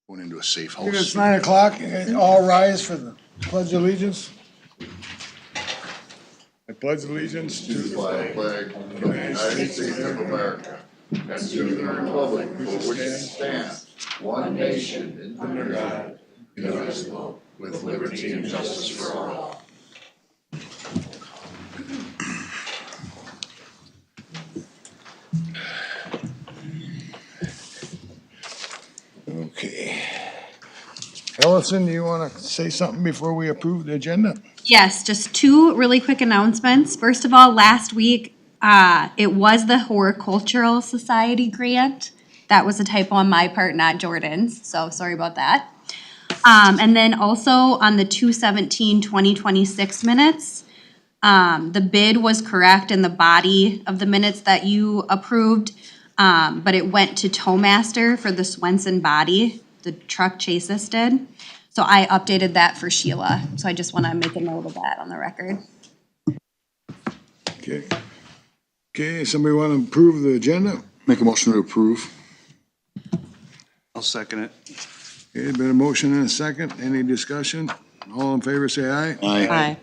Going into a safe It's house. 9 o'clock, all rise for the pledge of allegiance. I pledge allegiance to the flag Flag of the United States of America and to the republic for which it stands, one nation, under God, indivisible, with liberty and justice for all. Okay. Ellison, do you want to say something before we approve the agenda? Yes, just two really quick announcements. First of all, last week, it was the Horticultural Society grant. That was a typo on my part, not Jordan's, so sorry about that. And then also on the 2/17/2026 minutes, the bid was correct in the body of the minutes that you approved, but it went to Towmaster for the Swenson body, the truck Chasis did. So I updated that for Sheila, so I just want to make a note of that on the record. Okay. Okay, somebody want to approve the agenda? Make a motion to approve. I'll second it. Okay, been a motion and a second. Any discussion? All in favor, say aye. Aye.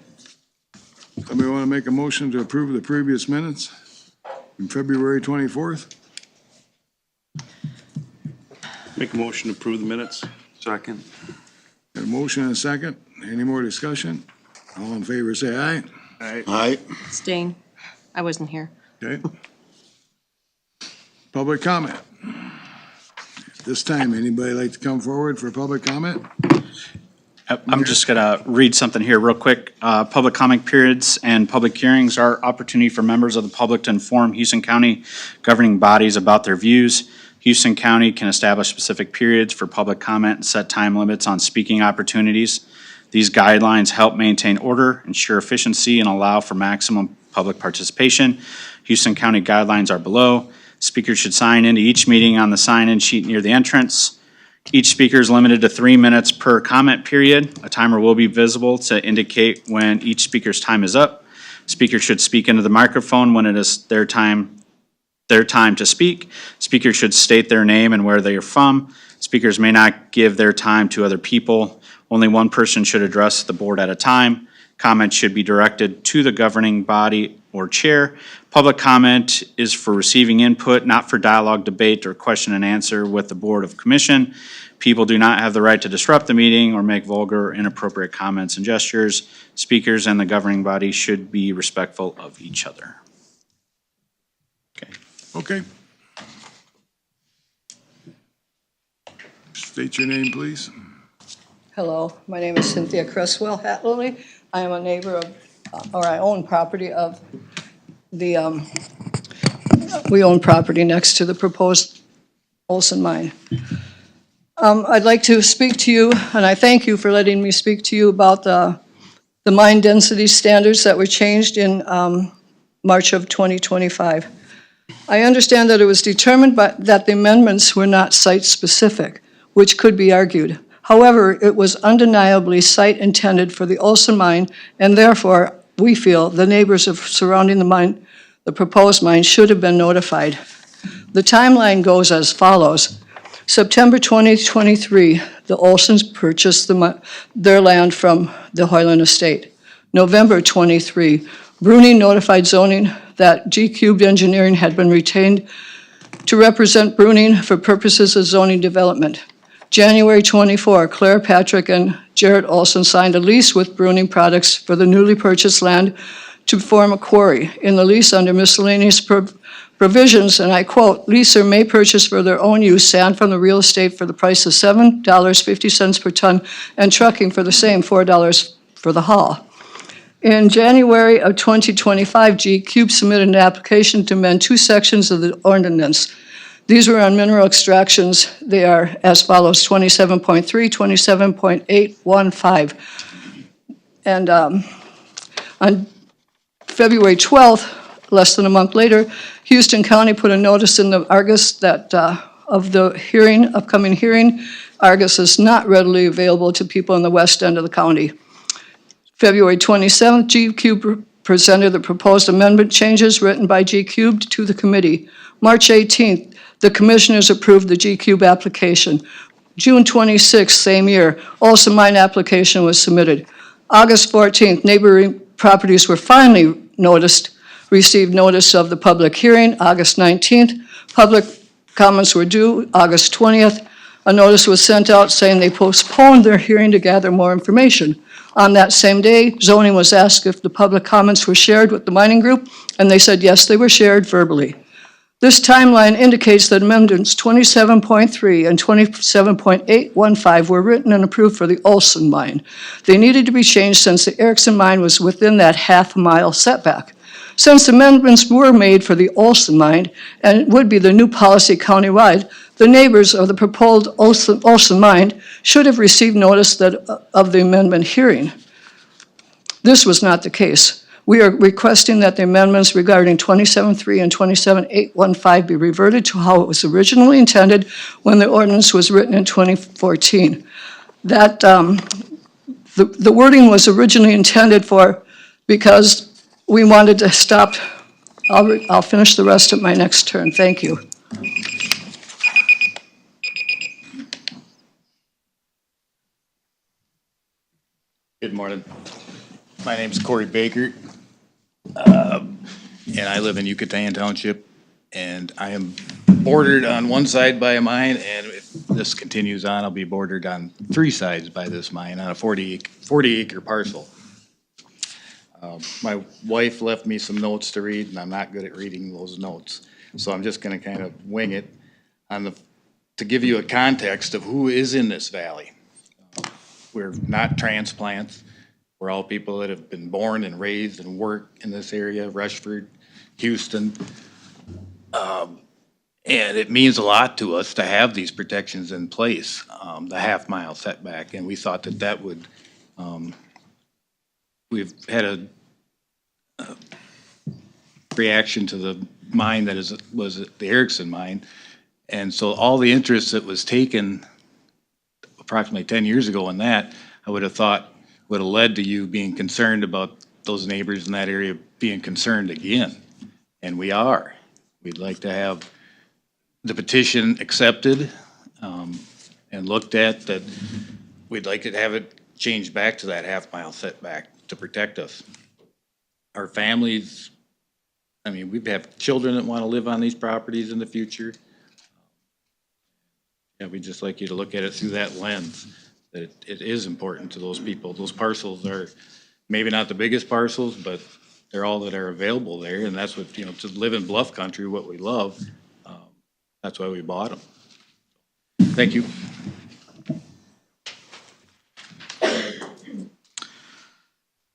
Somebody want to make a motion to approve the previous minutes from February 24th? Make a motion to approve the minutes. Second. Got a motion and a second. Any more discussion? All in favor, say aye. Aye. Abstain. I wasn't here. Okay. Public comment. This time, anybody like to come forward for public comment? I'm just gonna read something here real quick. Public comment periods and public hearings are opportunity for members of the public to inform Houston County governing bodies about their views. Houston County can establish specific periods for public comment and set time limits on speaking opportunities. These guidelines help maintain order, ensure efficiency, and allow for maximum public participation. Houston County guidelines are below. Speakers should sign into each meeting on the sign-in sheet near the entrance. Each speaker is limited to 3 minutes per comment period. A timer will be visible to indicate when each speaker's time is up. Speakers should speak into the microphone when it is their time to speak. Speakers should state their name and where they are from. Speakers may not give their time to other people. Only one person should address the board at a time. Comments should be directed to the governing body or chair. Public comment is for receiving input, not for dialogue, debate, or question and answer with the Board of Commission. People do not have the right to disrupt the meeting or make vulgar or inappropriate comments and gestures. Speakers and the governing body should be respectful of each other. Okay. State your name, please. Hello, my name is Cynthia Cresswell Hatley. I am a neighbor of, or I own property of the, we own property next to the proposed Olson mine. I'd like to speak to you, and I thank you for letting me speak to you about the mine density standards that were changed in March of 2025. I understand that it was determined that the amendments were not site-specific, which could be argued. However, it was undeniably site intended for the Olson mine, and therefore, we feel the neighbors of surrounding the mine, the proposed mine, should have been notified. The timeline goes as follows. September 2023, the Olsons purchased their land from the Hoyland Estate. November 23, Bruning notified zoning that G-Cubed Engineering had been retained to represent Bruning for purposes of zoning development. January 24, Claire Patrick and Jarrett Olson signed a lease with Bruning Products for the newly purchased land to form a quarry. In the lease, under miscellaneous provisions, and I quote, "Leaser may purchase for their own use sand from the real estate for the price of $7.50 per ton and trucking for the same $4 for the haul." In January of 2025, G-Cube submitted an application to amend 2 sections of the ordinance. These were on mineral extractions. They are as follows: 27.3, 27.815. And on February 12th, less than a month later, Houston County put a notice in the Argus that of the upcoming hearing. Argus is not readily available to people in the west end of the county. February 27th, G-Cube presented the proposed amendment changes written by G-Cube to the committee. March 18th, the commissioners approved the G-Cube application. June 26th, same year, Olson Mine application was submitted. August 14th, neighboring properties were finally received notice of the public hearing. August 19th, public comments were due. August 20th, a notice was sent out saying they postponed their hearing to gather more information. On that same day, zoning was asked if the public comments were shared with the mining group, and they said yes, they were shared verbally. This timeline indicates that amendments 27.3 and 27.815 were written and approved for the Olson mine. They needed to be changed since the Erickson mine was within that half-mile setback. Since amendments were made for the Olson mine and would be the new policy countywide, the neighbors of the proposed Olson mine should have received notice of the amendment hearing. This was not the case. We are requesting that the amendments regarding 27.3 and 27.815 be reverted to how it was originally intended when the ordinance was written in 2014. That the wording was originally intended for because we wanted to stop. I'll finish the rest at my next turn. Thank you. Good morning. My name's Corey Baker, and I live in Yucatan Township, and I am bordered on one side by a mine, and if this continues on, I'll be bordered on three sides by this mine on a 40-acre parcel. My wife left me some notes to read, and I'm not good at reading those notes, so I'm just gonna kind of wing it to give you a context of who is in this valley. We're not transplants. We're all people that have been born and raised and worked in this area, Rushford, Houston. And it means a lot to us to have these protections in place, the half-mile setback, and we thought that would, we've had a reaction to the mine that was the Erickson mine, and so all the interest that was taken approximately 10 years ago in that, I would have thought would have led to you being concerned about those neighbors in that area being concerned again. And we are. We'd like to have the petition accepted and looked at, that we'd like to have it changed back to that half-mile setback to protect us. Our families, I mean, we have children that want to live on these properties in the future. Yeah, we'd just like you to look at it through that lens, that it is important to those people. Those parcels are maybe not the biggest parcels, but they're all that are available there, and that's what, you know, to live in bluff country, what we love, that's why we bought them. Thank you.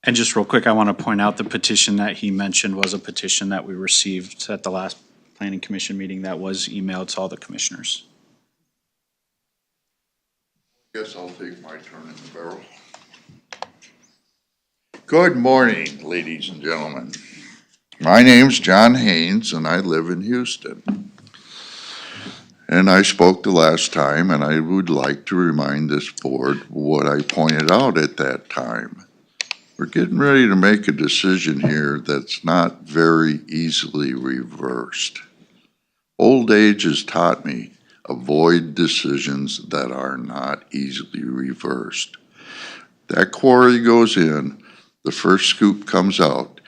And just real quick, I want to point out the petition that he mentioned was a petition that we received at the last planning commission meeting that was emailed to all the commissioners. Guess I'll take my turn in the barrel. Good morning, ladies and gentlemen. My name's John Haynes, and I live in Houston. And I spoke the last time, and I would like to remind this board what I pointed out at that time. We're getting ready to make a decision here that's not very easily reversed. Old age has taught me, avoid decisions that are not easily reversed. That quarry goes in, the first scoop comes out,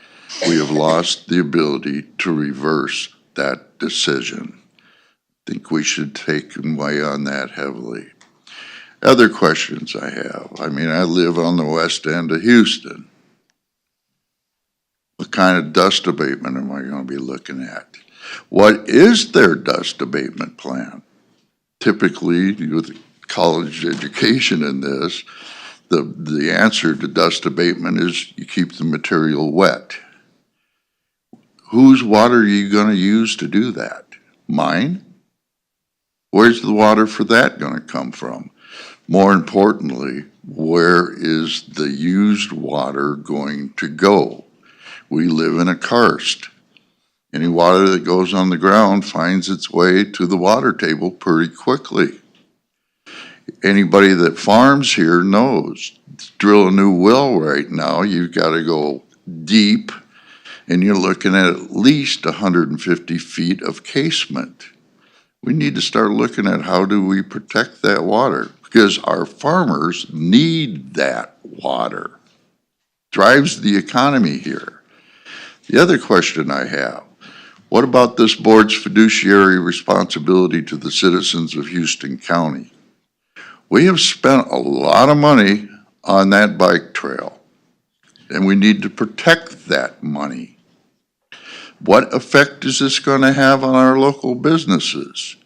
we have lost the ability to reverse that decision. I think we should take and weigh on that heavily. Other questions I have, I mean, I live on the west end of Houston. What kind of dust abatement am I going to be looking at? What is their dust abatement plan? Typically, with college education in this, the answer to dust abatement is you keep the material wet. Whose water are you going to use to do that? Mine? Where's the water for that going to come from? More importantly, where is the used water going to go? We live in a karst. Any water that goes on the ground finds its way to the water table pretty quickly. Anybody that farms here knows, drill a new well right now, you've got to go deep, and you're looking at least 150 feet of casement. we need to start looking at how do we protect that water? Because our farmers need that water. Drives the economy here. The other question I have, what about this board's fiduciary responsibility to the citizens of Houston County? We have spent a lot of money on that bike trail, and we need to protect that money. What effect is this going to have on our local businesses?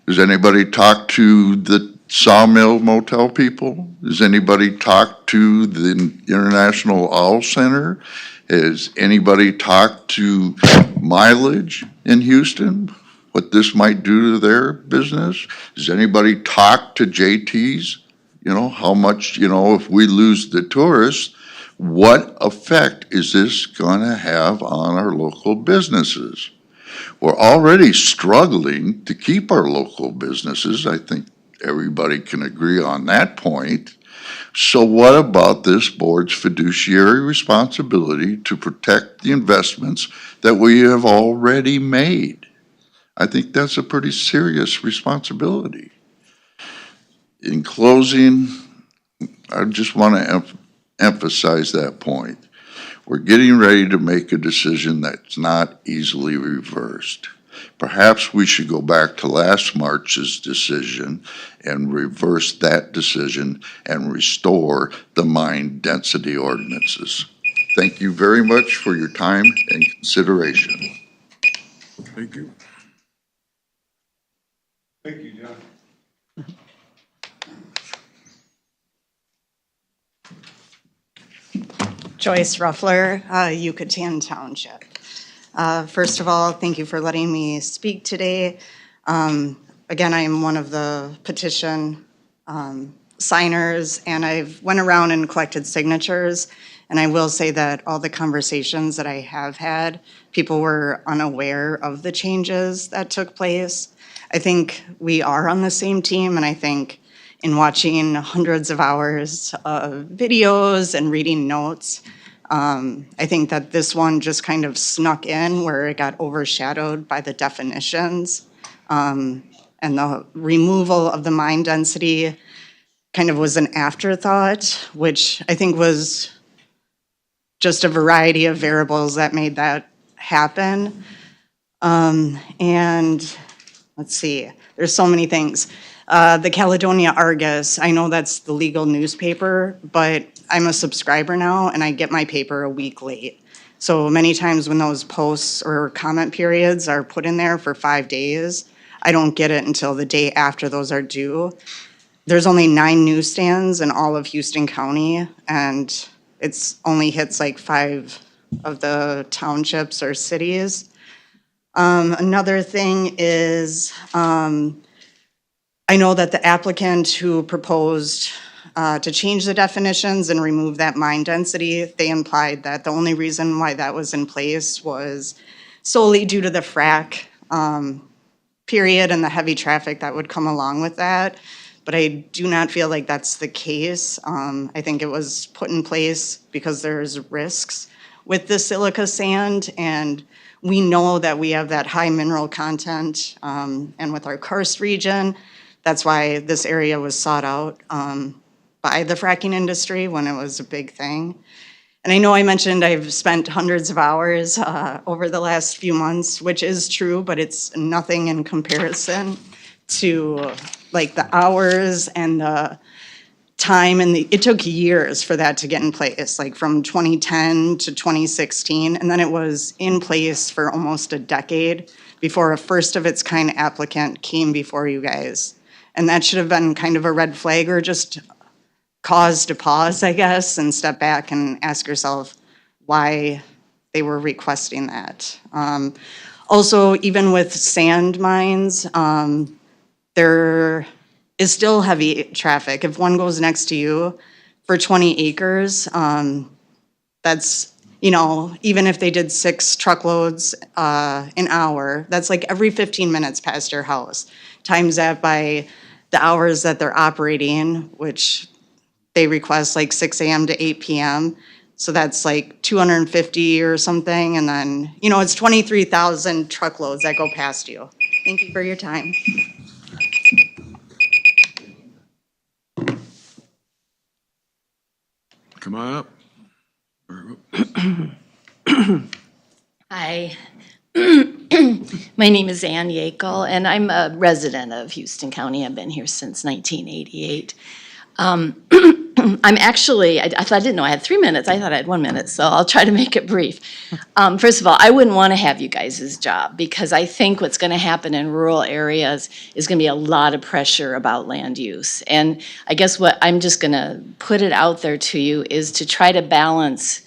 Does anybody talk to the Sawmill Motel people? Does anybody talk to the International Owl Center? Has anybody talked to Mileage in Houston? What this might do to their business? Does anybody talk to JT's? You know, how much, if we lose the tourists, what effect is this going to have on our local businesses? We're already struggling to keep our local businesses. I think everybody can agree on that point. So what about this board's fiduciary responsibility to protect the investments that we have already made? I think that's a pretty serious responsibility. In closing, I just want to emphasize that point. We're getting ready to make a decision that's not easily reversed. Perhaps we should go back to last March's decision and reverse that decision and restore the mine density ordinances. Thank you very much for your time and consideration. Thank you. Thank you, John. Joyce Ruffler, Yucatan Township. First of all, thank you for letting me speak today. Again, I am one of the petition signers, and I've went around and collected signatures. And I will say that all the conversations that I have had, people were unaware of the changes that took place. I think we are on the same team, and I think in watching hundreds of hours of videos and reading notes, I think that this one just kind of snuck in where it got overshadowed by the definitions. And the removal of the mine density kind of was an afterthought, which I think was just a variety of variables that made that happen. And let's see, there's so many things. The Caledonia Argus, I know that's the legal newspaper, but I'm a subscriber now and I get my paper a week late. So many times when those posts or comment periods are put in there for 5 days, I don't get it until the day after those are due. There's only 9 newsstands in all of Houston County, and it's only hits like 5 of the townships or cities. Another thing is, I know that the applicant who proposed to change the definitions and remove that mine density, they implied that the only reason why that was in place was solely due to the frack period and the heavy traffic that would come along with that. But I do not feel like that's the case. I think it was put in place because there's risks with the silica sand, and we know that we have that high mineral content, and with our karst region, that's why this area was sought out by the fracking industry when it was a big thing. And I know I mentioned I've spent hundreds of hours over the last few months, which is true, but it's nothing in comparison to like the hours and the time, and it took years for that to get in place, like from 2010 to 2016, and then it was in place for almost a decade before a first of its kind applicant came before you guys. And that should have been kind of a red flag, or just cause to pause, I guess, and step back and ask yourself why they were requesting that. Also, even with sand mines, there is still heavy traffic. If one goes next to you for 20 acres, that's, even if they did 6 truckloads an hour, that's like every 15 minutes past your house. Times that by the hours that they're operating, which they request like 6 a.m. to 8 p.m. So that's like 250 or something. And then, it's 23,000 truckloads that go past you Thank you for your time. Come on up. Hi. My name is Ann Yekel, and I'm a resident of Houston County. I've been here since 1988. I'm actually, I didn't know I had 3 minutes. I thought I had 1 minute, so I'll try to make it brief. First of all, I wouldn't want to have you guys' job because I think what's going to happen in rural areas is going to be a lot of pressure about land use. And I guess what I'm just going to put it out there to you is to try to balance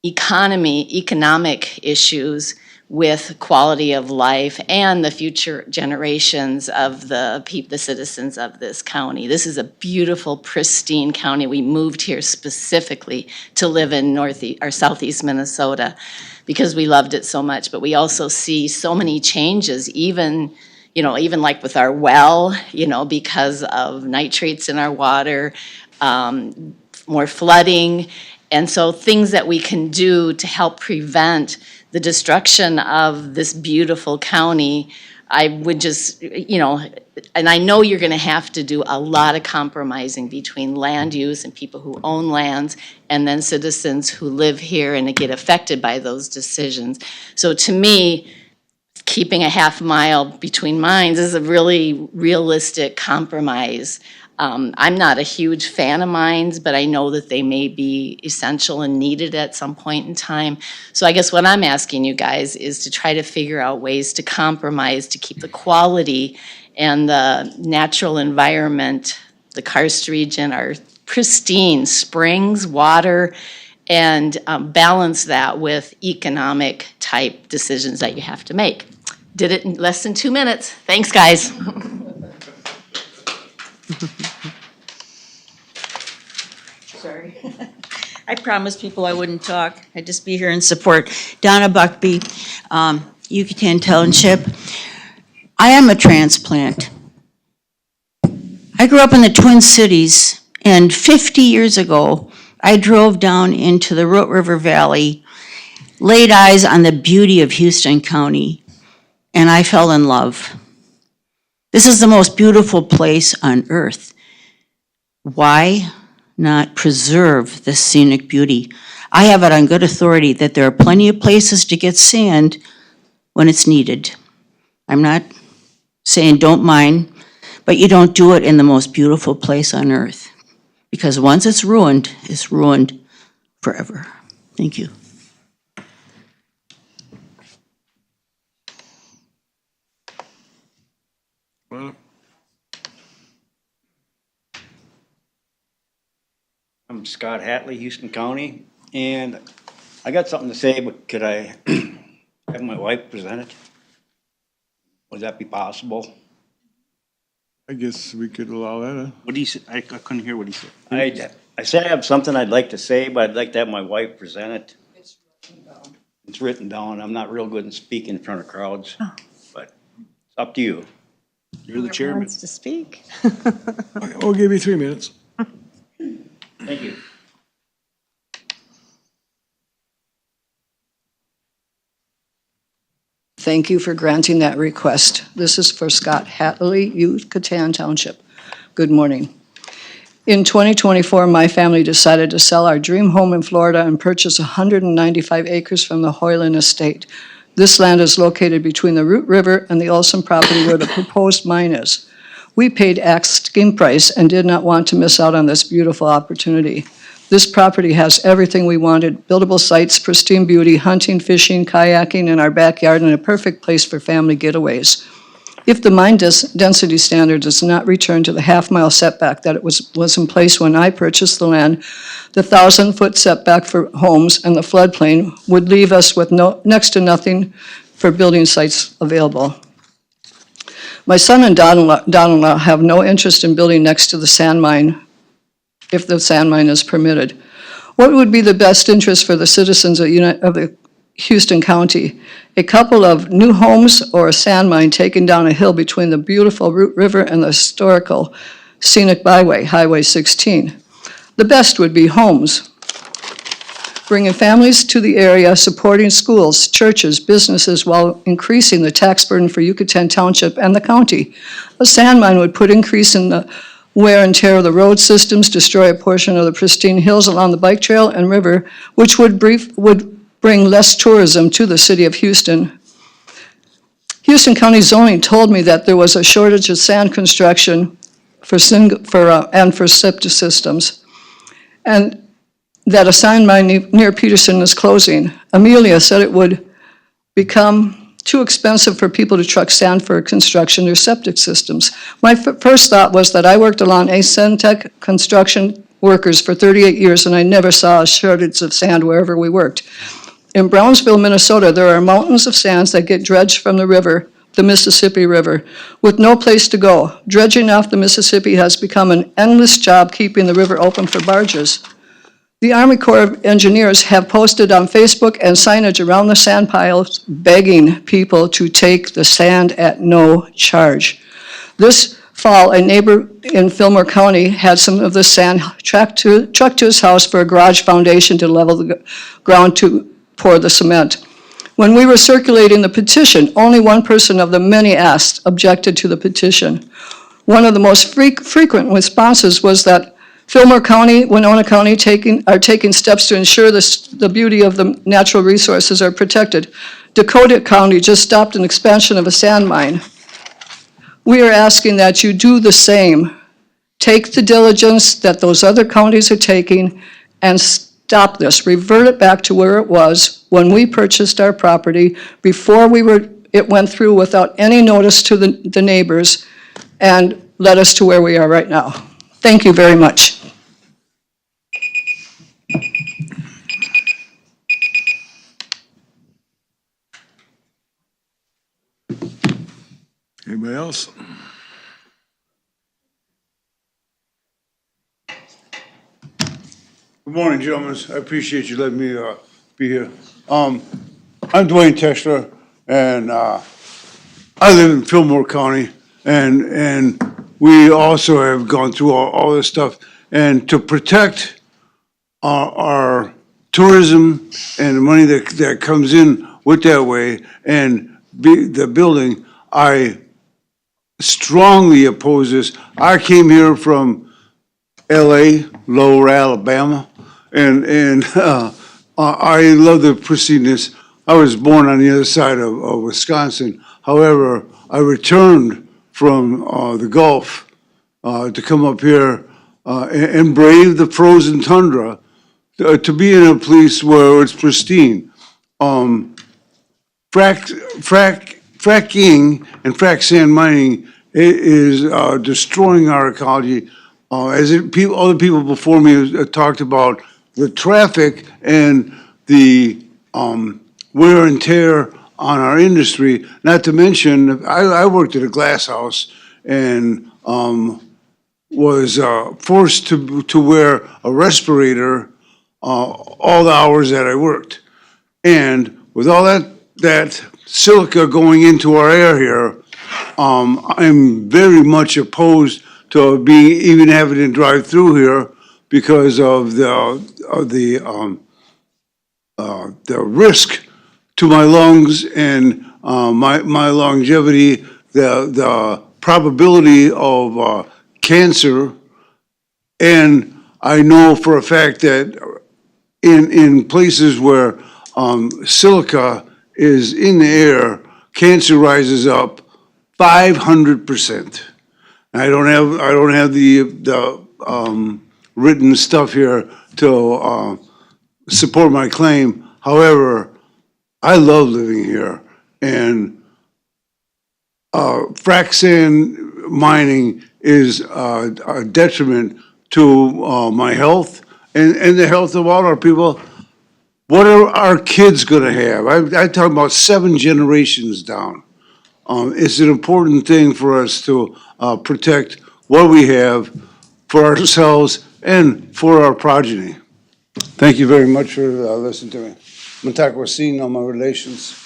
economic issues with quality of life and the future generations of the citizens of this county. This is a beautiful, pristine county. We moved here specifically to live in southeast Minnesota because we loved it so much. But we also see so many changes, even like with our well, because of nitrates in our water, more flooding. And so things that we can do to help prevent the destruction of this beautiful county, I would just, and I know you're gonna have to do a lot of compromising between land use and people who own lands and then citizens who live here and get affected by those decisions. So to me, keeping a half mile between mines is a really realistic compromise. I'm not a huge fan of mines, but I know that they may be essential and needed at some point in time. So I guess what I'm asking you guys is to try to figure out ways to compromise to keep the quality and the natural environment, the karst region, our pristine springs, water, and balance that with economic type decisions that you have to make. Did it in less than 2 minutes. Thanks, guys. Sorry. I promised people I wouldn't talk. I'd just be here in support. Donna Buckby, Yucatan Township. I am a transplant. I grew up in the Twin Cities, and 50 years ago, I drove down into the Root River Valley, laid eyes on the beauty of Houston County, and I fell in love. This is the most beautiful place on earth. Why not preserve this scenic beauty? I have it on good authority that there are plenty of places to get sand when it's needed. I'm not saying don't mine, but you don't do it in the most beautiful place on earth. Because once it's ruined forever. Thank you. Well, I'm Scott Hatley, Houston County, and I got something to say, but could I have my wife present it? Would that be possible? I guess we could allow that, huh? What do you say? I couldn't hear what he said. I said I have something I'd like to say, but I'd like to have my wife present it. It's written down. I'm not real good in speaking in front of crowds, but it's up to you. You're the chairman. Wants to speak? We'll give you 3 minutes. Thank you. Thank you for granting that request. This is for Scott Hatley, Yucatan Township. Good morning. In 2024, my family decided to sell our dream home in Florida and purchase 195 acres from the Hoyland Estate. This land is located between the Root River and the Olson property where the proposed mine is. We paid asking price and did not want to miss out on this beautiful opportunity. This property has everything we wanted: buildable sites, pristine beauty, hunting, fishing, kayaking in our backyard, and a perfect place for family getaways. If the mine density standard does not return to the half-mile setback that it was in place when I purchased the land, the 1,000-foot setback for homes and the floodplain would leave us with next to nothing for building sites available. My son and daughter-in-law have no interest in building next to the sand mine if the sand mine is permitted. What would be the best interest for the citizens of the Houston County? A couple of new homes or a sand mine taken down a hill between the beautiful Root River and the historical scenic byway, Highway 16. The best would be homes. bringing families to the area, supporting schools, churches, businesses, while increasing the tax burden for Yucatan Township and the county. A sand mine would put increase in the wear and tear of the road systems, destroy a portion of the pristine hills along the bike trail and river, which would bring less tourism to the city of Houston. Houston County zoning told me that there was a shortage of sand construction for septic systems, and that a sand mine near Peterson is closing. Amelia said it would become too expensive for people to truck sand for construction or septic systems. My first thought was that I worked along Ascentech construction workers for 38 years, and I never saw a shortage of sand wherever we worked. In Brownsville, Minnesota, there are mountains of sands that get dredged from the river, the Mississippi River, with no place to go. Dredging off the Mississippi has become an endless job keeping the river open for barges. The Army Corps of Engineers have posted on Facebook and signage around the sand piles begging people to take the sand at no charge. This fall, a neighbor in Fillmore County had some of the sand trucked to his house for a garage foundation to level the ground to pour the cement. When we were circulating the petition, only one person of the many asked objected to the petition. One of the most frequent responses was that Fillmore County, Winona County are taking steps to ensure the beauty of the natural resources are protected. Dakota County just stopped an expansion of a sand mine. We are asking that you do the same. Take the diligence that those other counties are taking and stop this. Revert it back to where it was when we purchased our property, before it went through without any notice to the neighbors, and led us to where we are right now. Thank you very much. Anybody else? Good morning, gentlemen. I appreciate you letting me be here. I'm Dwayne Teschler, and I live in Fillmore County, and we also have gone through all this stuff. And to protect our tourism and the money that comes in with that way, and the building, I strongly oppose this. I came here from LA, Lower Alabama, and I love the pristineness. I was born on the other side of Wisconsin. However, I returned from the Gulf to come up here and brave the frozen tundra to be in a place where it's pristine. Fracking and frac sand mining is destroying our ecology. Other people before me talked about the traffic and the wear and tear on our industry. Not to mention, I worked at a glass house and was forced to wear a respirator all the hours that I worked. And with all that silica going into our air here, I'm very much opposed to even having to drive through here because of the risk to my lungs and my longevity, the probability of cancer. And I know for a fact that in places where silica is in the air, cancer rises up 500%. I don't have the written stuff here to support my claim. However, I love living here, and frac sand mining is a detriment to my health and the health of all our people. What are our kids going to have? I talk about 7 generations down. It's an important thing for us to protect what we have for ourselves and for our progeny. Thank you very much for listening to me. Matakwasine on my relations.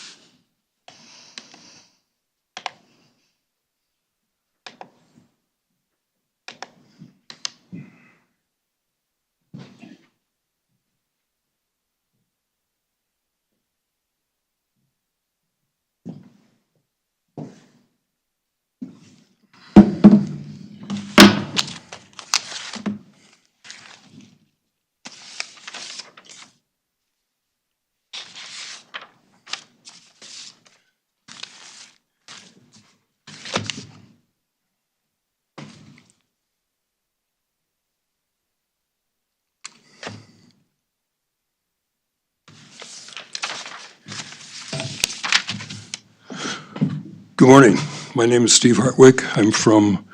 Good morning. My name is Steve Hartwick. I'm from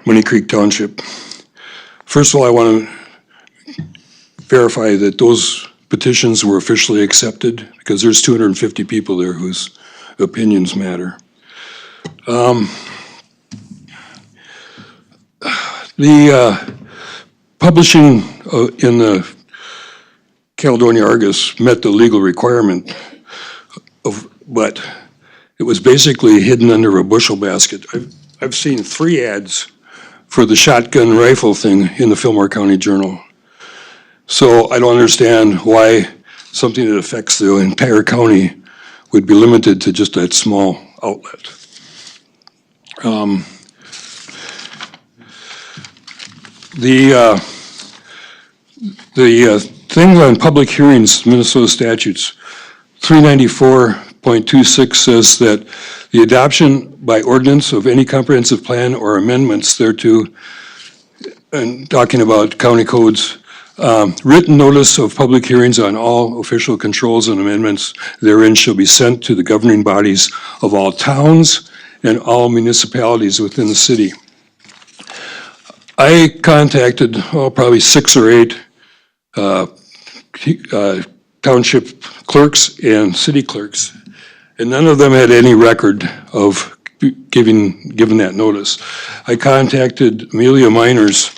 Money Creek Township. First of all, I want to verify that those petitions were officially accepted because there's 250 people there whose opinions matter. The publishing in the Caledonia Argus met the legal requirement but it was basically hidden under a bushel basket. I've seen 3 ads for the shotgun rifle thing in the Fillmore County Journal. So I don't understand why something that affects the entire county would be limited to just that small outlet. The thing on public hearings, Minnesota statutes, 394.26 says that the adoption by ordinance of any comprehensive plan or amendments thereto, and talking about county codes, written notice of public hearings on all official controls and amendments therein shall be sent to the governing bodies of all towns and all municipalities within the city. I contacted probably 6 or 8 township clerks and city clerks, and none of them had any record of given that notice. I contacted Amelia Miners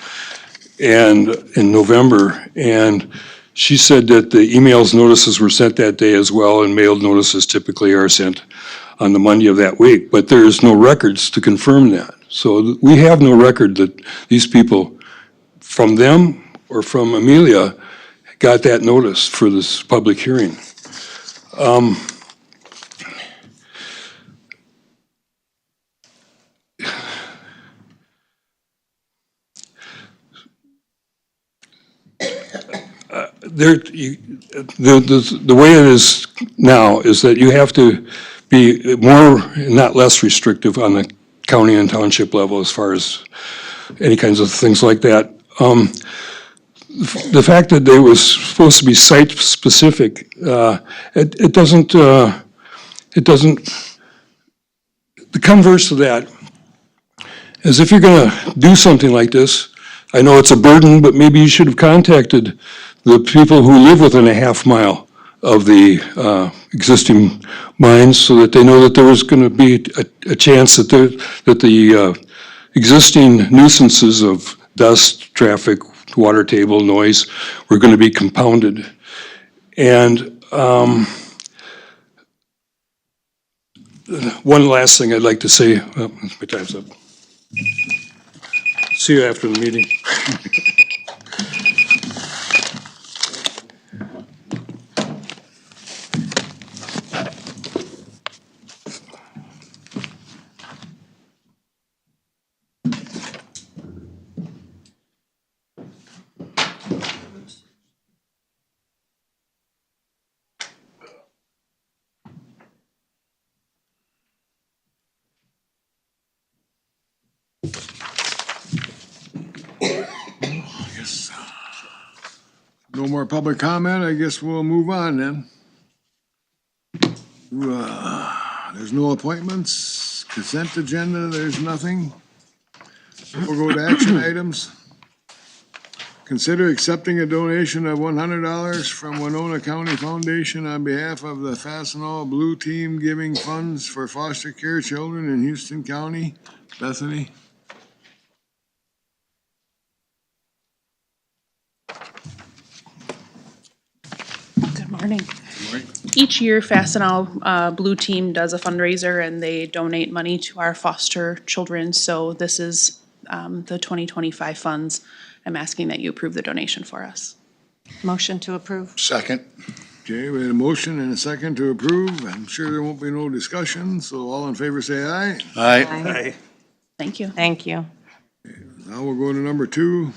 in November, and she said that the emails notices were sent that day as well, and mailed notices typically are sent on the Monday of that week, but there's no records to confirm that. So we have no record that these people, from them or from Amelia, got that notice for this public hearing. The way it is now is that you have to be more, not less restrictive on the county and township level as far as any kinds of things like that. The fact that they was supposed to be site specific, it doesn't, the converse of that is if you're gonna do something like this, I know it's a burden, but maybe you should have contacted the people who live within a half mile of the existing mines so that they know that there was gonna be a chance that the existing nuisances of dust, traffic, water table, noise were gonna be compounded. And one last thing I'd like to say, my time's up. See you after the meeting. No more public comment, I guess we'll move on then. There's no appointments, consent agenda, there's nothing. We'll go to action items. Consider accepting a donation of $100 from Winona County Foundation on behalf of the Fastenal Blue Team Giving Funds for Foster Care Children in Houston County. Bethany? Good morning. Each year, Fastenal Blue Team does a fundraiser and they donate money to our foster children. So this is the 2025 funds. I'm asking that you approve the donation for us. Motion to approve. Second. Okay, we had a motion and a second to approve. I'm sure there won't be no discussion, so all in favor say aye. Aye. Thank you. Thank you. Now we'll go to number 2.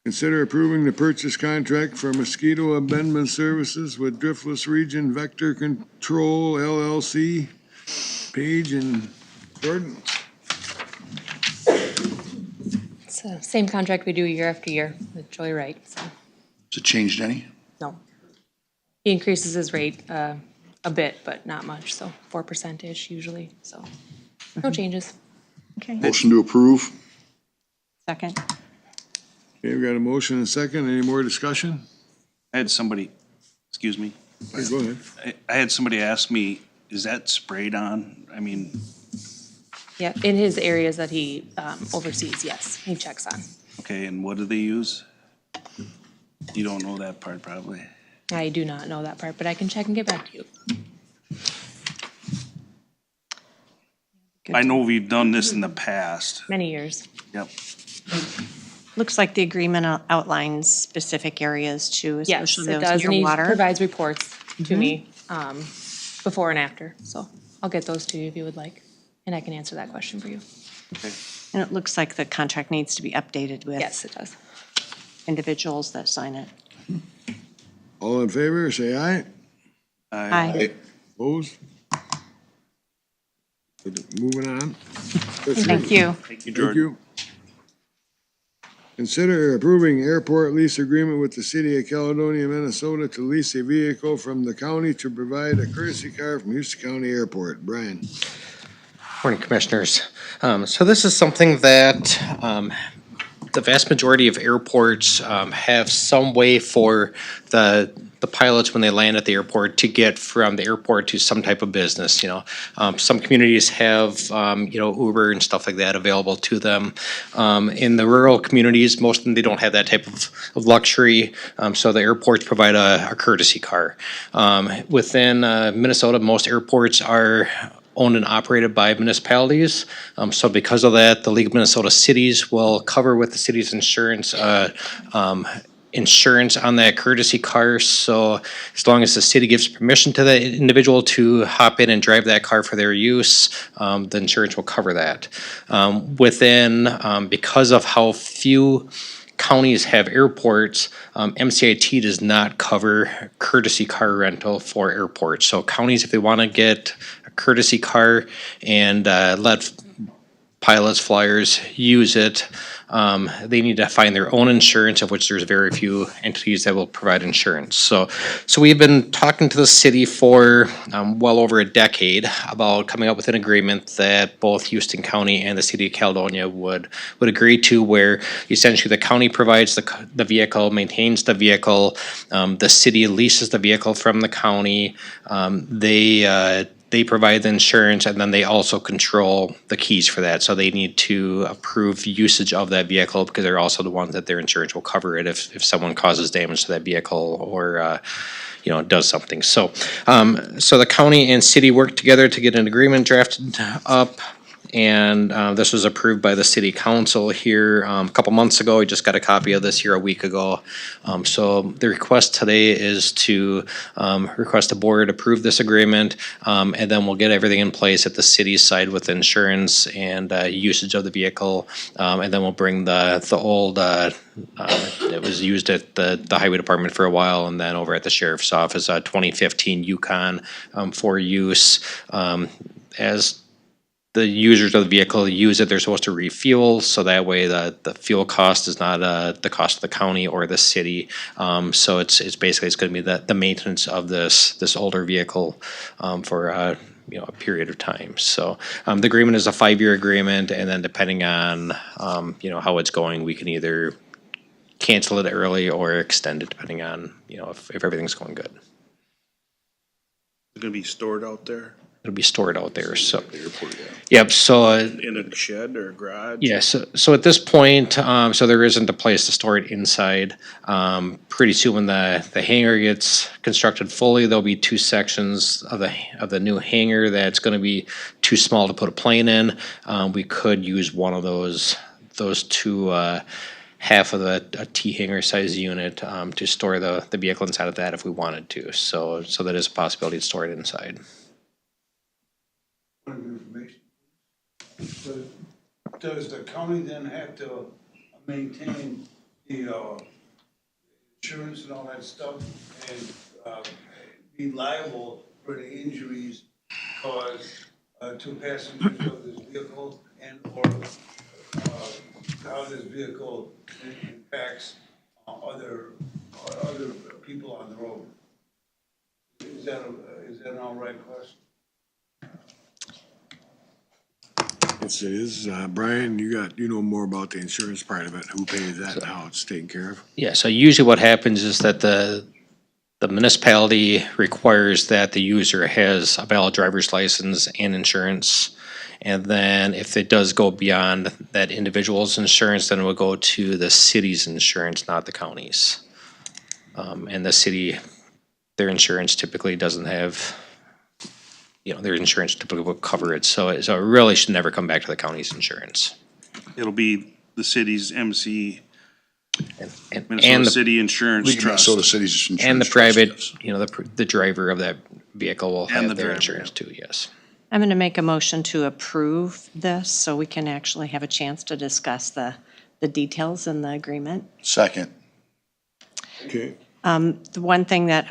Consider approving the purchase contract for mosquito abandonment services with Driftless Region Vector Control LLC. Page and Jordan. It's the same contract we do year after year with Joy Wright. So Has it changed any? no, he increases his rate a bit, but not much, so 4%-ish usually, so no changes. Okay. Motion to approve. Second. Okay, we got a motion and a second. Any more discussion? I had somebody, excuse me, Okay, go ahead. I had somebody ask me, is that sprayed on? I mean, Yeah, in his areas that he oversees, yes, he checks on. okay, and what do they use? You don't know that part probably. I do not know that part, but I can check and get back to you. I know we've done this in the past. Many years. Yep. Looks like the agreement outlines specific areas too, Yes, especially it those does, and near he water. provides reports to me before and after, so I'll get those to you if you would like, and I can answer that question for you. And it looks like the contract needs to be updated with Yes, it does. individuals that sign it. All in favor, say aye. Aye. Opposed? Moving on. Thank you. Thank you, Thank Jordan. you. Consider approving airport lease agreement with the city of Caledonia, Minnesota to lease a vehicle from the county to provide a courtesy car from Houston County Airport. Brian? Morning, Commissioners. So this is something that the vast majority of airports have some way for the pilots when they land at the airport to get from the airport to some type of business, you know. Some communities have, Uber and stuff like that available to them. In the rural communities, most of them, they don't have that type of luxury, so the airports provide a courtesy car. Within Minnesota, most airports are owned and operated by municipalities. So because of that, the League of Minnesota Cities will cover with the city's insurance on that courtesy car. So as long as the city gives permission to the individual to hop in and drive that car for their use, the insurance will cover that. Because of how few counties have airports, MCIT does not cover courtesy car rental for airports. So counties, if they want to get a courtesy car and let pilots, flyers use it, they need to find their own insurance, of which there's very few entities that will provide insurance. So we've been talking to the city for well over a decade about coming up with an agreement that both Houston County and the city of Caledonia would agree to, where essentially the county provides the vehicle, maintains the vehicle, the city leases the vehicle from the county, they provide the insurance, and then they also control the keys for that. So they need to approve usage of that vehicle because they're also the ones that their insurance will cover it if someone causes damage to that vehicle or does something. So the county and city worked together to get an agreement drafted up. And this was approved by the city council here a couple months ago. We just got a copy of this here a week ago. So the request today is to request the board approve this agreement, and then we'll get everything in place at the city's side with insurance and usage of the vehicle. And then we'll bring the old, it was used at the highway department for a while, and then over at the sheriff's office, 2015 Yukon for use. As the users of the vehicle use it, they're supposed to refuel, so that way the fuel cost is not the cost of the county or the city. So it's basically going to be the maintenance of this older vehicle for a period of time. So the agreement is a 5-year agreement, and then depending on how it's going, we can either cancel it early or extend it depending on if everything's going good. It's gonna be stored out there It'll be stored out there. So at the airport, yeah. yep. So In a shed or a garage? yeah, so at this point, so there isn't a place to store it inside. Pretty soon when the hangar gets constructed fully, there'll be 2 sections of the new hangar that's gonna be too small to put a plane in. We could use one of those 2 half of a T hangar size unit to store the vehicle inside of that if we wanted to. So that is a possibility to store it inside. Information. But does the county then have to maintain the insurance and all that stuff and be liable for the injuries caused to passengers of this vehicle and or how this vehicle impacts other people on the road? Is Is that an all right cost? Yes, it is. Brian, you know more about the insurance part of it, who pays that and how it's taken care of? Yeah, so usually what happens is that the municipality requires that the user has a valid driver's license and insurance. And then if it does go beyond that individual's insurance, then it will go to the city's insurance, not the county's. And the city, their insurance typically doesn't have, their insurance typically will cover it. So it really should never come back to the county's insurance. It'll be the city's MC, And Minnesota the, City Insurance League of Trust. Minnesota Cities Insurance. and the Trust, private, yes. the driver of that vehicle will And have the their driver, insurance too, yes. I'm going to make a motion to approve this so we can actually have a chance to discuss the details in the agreement. Second. Okay. The one thing that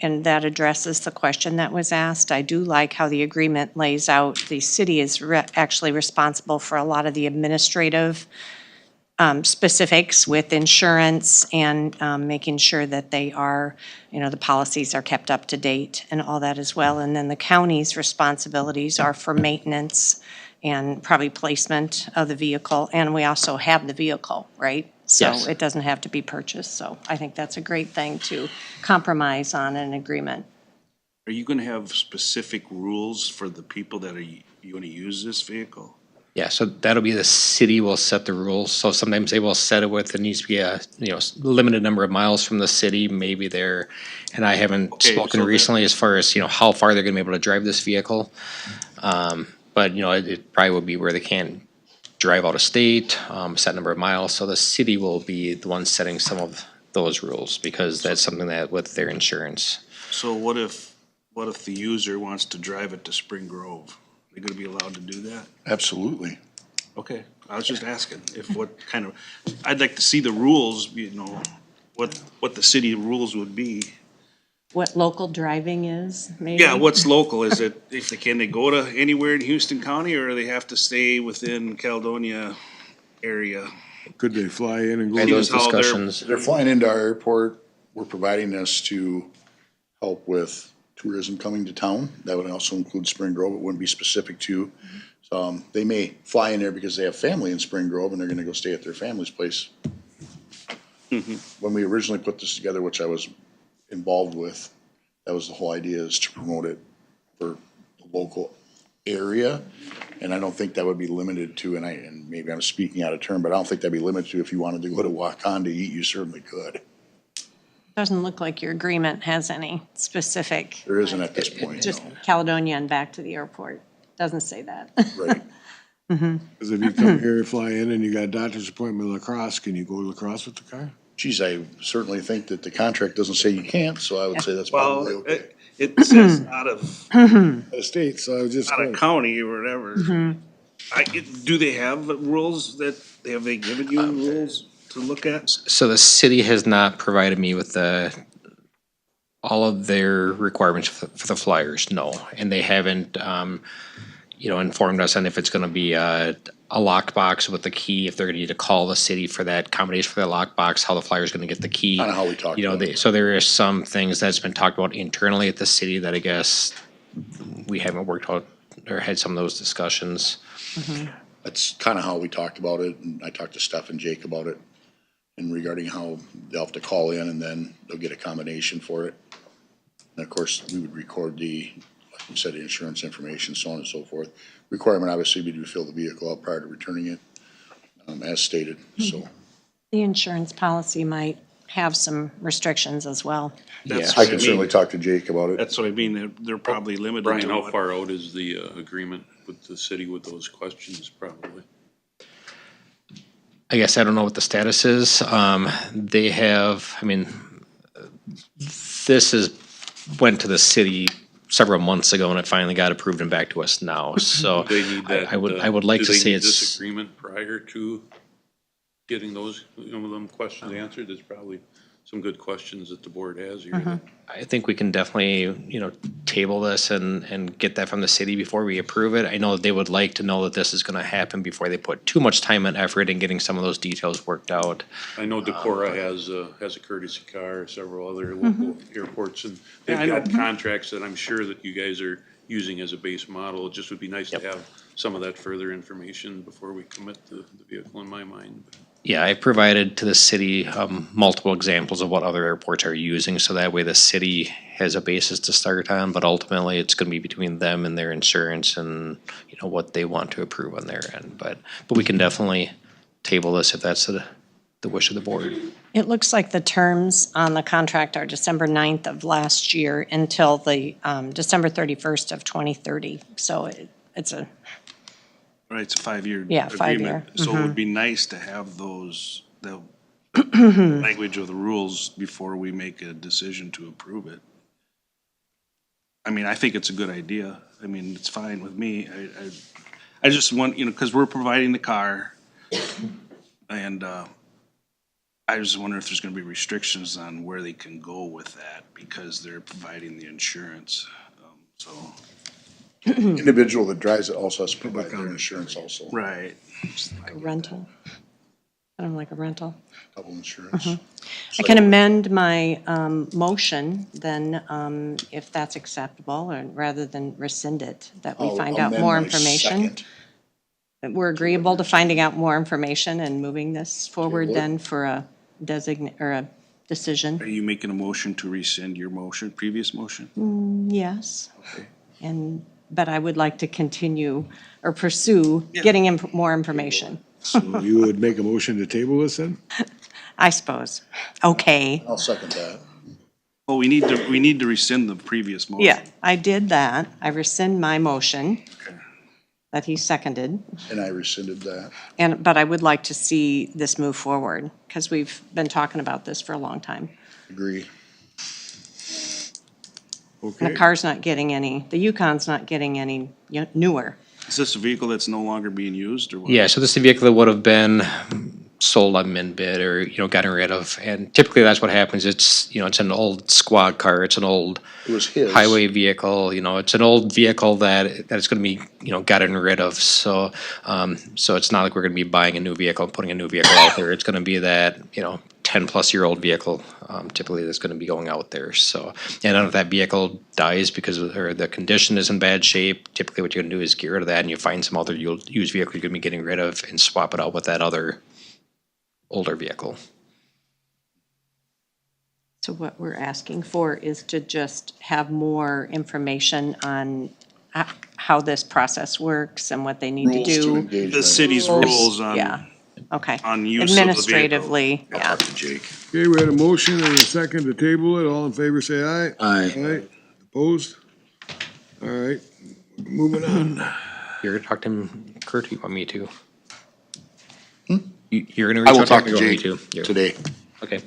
and that addresses the question that was asked, I do like how the agreement lays out, the city is actually responsible for a lot of the administrative specifics with insurance and making sure that they are, the policies are kept up to date and all that as well. And then the county's responsibilities are for maintenance and probably placement of the vehicle. And we also have the vehicle, right? So Yes. it doesn't have to be purchased. So I think that's a great thing to compromise on an agreement. Are you gonna have specific rules for the people that are gonna use this vehicle? Yeah, so that'll be the city will set the rules. So sometimes they will set it with, it needs to be a, limited number of miles from the city, maybe there. And I haven't Okay, spoken so that- recently as far as, how far they're gonna be able to drive this vehicle. But, it probably will be where they can't drive out of state, set number of miles. So the city will be the one setting some of those rules because that's something that with their insurance. So what if the user wants to drive it to Spring Grove? They gonna be allowed to do that? Absolutely. Okay, I was just asking I'd like to see the rules, what the city rules would be. What local driving is, maybe? Yeah, what's local? Is it, can they go to anywhere in Houston County or they have to stay within Caledonia area? Could they fly in and go? And those Seems how they're- discussions, They're flying into our airport. We're providing this to help with tourism coming to town. That would also include Spring Grove. It wouldn't be specific to. They may fly in there because they have family in Spring Grove and they're gonna go stay at their family's place. When we originally put this together, which I was involved with, that was the whole idea, is to promote it for the local area. And I don't think that would be limited to, and maybe I'm speaking out of turn, but I don't think that'd be limited to if you wanted to go to Waukon to eat, you certainly could. Doesn't look like your agreement has any specific, There isn't at this point, just no. Caledonia and back to the airport. Doesn't say that. Right. Because if you come here, fly in, and you got a doctor's appointment in La Crosse, can you go to La Crosse with the car? Geez, I certainly think that the contract doesn't say you can't, so I would say that's probably Well, okay. it says out of The state, so I was just. county or whatever. Do they have rules have they given you rules to look at? so the city has not provided me with all of their requirements for the flyers, no. And they haven't, informed us on if it's gonna be a locked box with the key, if they're gonna need to call the city for that accommodation for that locked box, how the flyer's gonna get the key. Kinda how we talked about it. So there is some things that's been talked about internally at the city that I guess we haven't worked out or had some of those discussions. That's kind of how we talked about it, and I talked to Steph and Jake about it, and regarding how they'll have to call in and then they'll get a combination for it. And of course, we would record like you said, the insurance information, so on and so forth. Requirement obviously would be to fill the vehicle out prior to returning it, as stated, so. The insurance policy might have some restrictions as well. That's I what can mean. certainly talk to Jake about it. That's what I mean, they're probably limited Brian, to how what. far out is the agreement with the city with those questions probably? I guess I don't know what the status is. They have, this went to the city several months ago and it finally got approved and back to us now. So Do they need that? I would like do to they say need it's, this agreement prior to getting those, them questions answered? There's probably some good questions that the board has here. I think we can definitely, table this and get that from the city before we approve it. I know they would like to know that this is gonna happen before they put too much time and effort in getting some of those details worked out. I know Decorah has a courtesy car, several other local airports, and they've got contracts that I'm sure that you guys are using as a base model. It just would be nice to have some of that further information before we commit the vehicle, in my mind. Yeah, I provided to the city multiple examples of what other airports are using, so that way the city has a basis to start on, but ultimately it's gonna be between them and their insurance and, what they want to approve on their end. But we can definitely table this if that's the wish of the board. It looks like the terms on the contract are December 9th of last year until the December 31st of 2030. So it's a, Right, it's a 5-year Yeah, 5-year. agreement. So it would be nice to have the language of the rules before we make a decision to approve it. I mean, I think it's a good idea. I mean, it's fine with me. I just want, because we're providing the car, and I just wonder if there's gonna be restrictions on where they can go with that, because they're providing the insurance, so. Individual that drives it also has to provide their insurance also, Right. like a rental. Kind of like a rental. double insurance. I can amend my motion then, if that's acceptable, or rather than rescind it, that we I'll find out amend more my information. second. That we're agreeable to finding out more information and moving this forward then for a or a decision. Are you making a motion to rescind your previous motion? Yes. But I would like to continue or pursue getting more information, So you would make a motion to table this then? I suppose. Okay. I'll second that. Well, we need to rescind the previous motion. Yeah, I did that. I rescind my motion that he seconded. And I rescinded that. But I would like to see this move forward, because we've been talking about this for a long time. Agree. And Okay. the car's not getting any, the Yukon's not getting any newer. Is this a vehicle that's no longer being used, or what? Yeah, so this is a vehicle that would have been sold on min bid or, gotten rid of. And typically that's what happens. It's, it's an old squad car. It's an old It was his. highway vehicle, it's an old vehicle that it's gonna be, gotten rid of. So, so it's not like we're gonna be buying a new vehicle and putting a new vehicle out there. It's gonna be that, 10-plus-year-old vehicle, typically that's gonna be going out there. So, and if that vehicle dies or the condition is in bad shape, typically what you're gonna do is get rid of that and you find some other used vehicle you're gonna be getting rid of and swap it out with that other older vehicle. So what we're asking for is to just have more information on how this process works and what they need to Rules to do. engagement. The city's rules on. Yeah, okay. On use of the vehicle. Administratively, yeah. Jake. Okay, we had a motion and a second to table it. All in favor, say aye. Aye. Aye. Opposed? All right, moving on. You're gonna talk to him, Kurt, or you want me to? You're gonna I reach will out to him, talk or to you want me Jake to? today. Okay.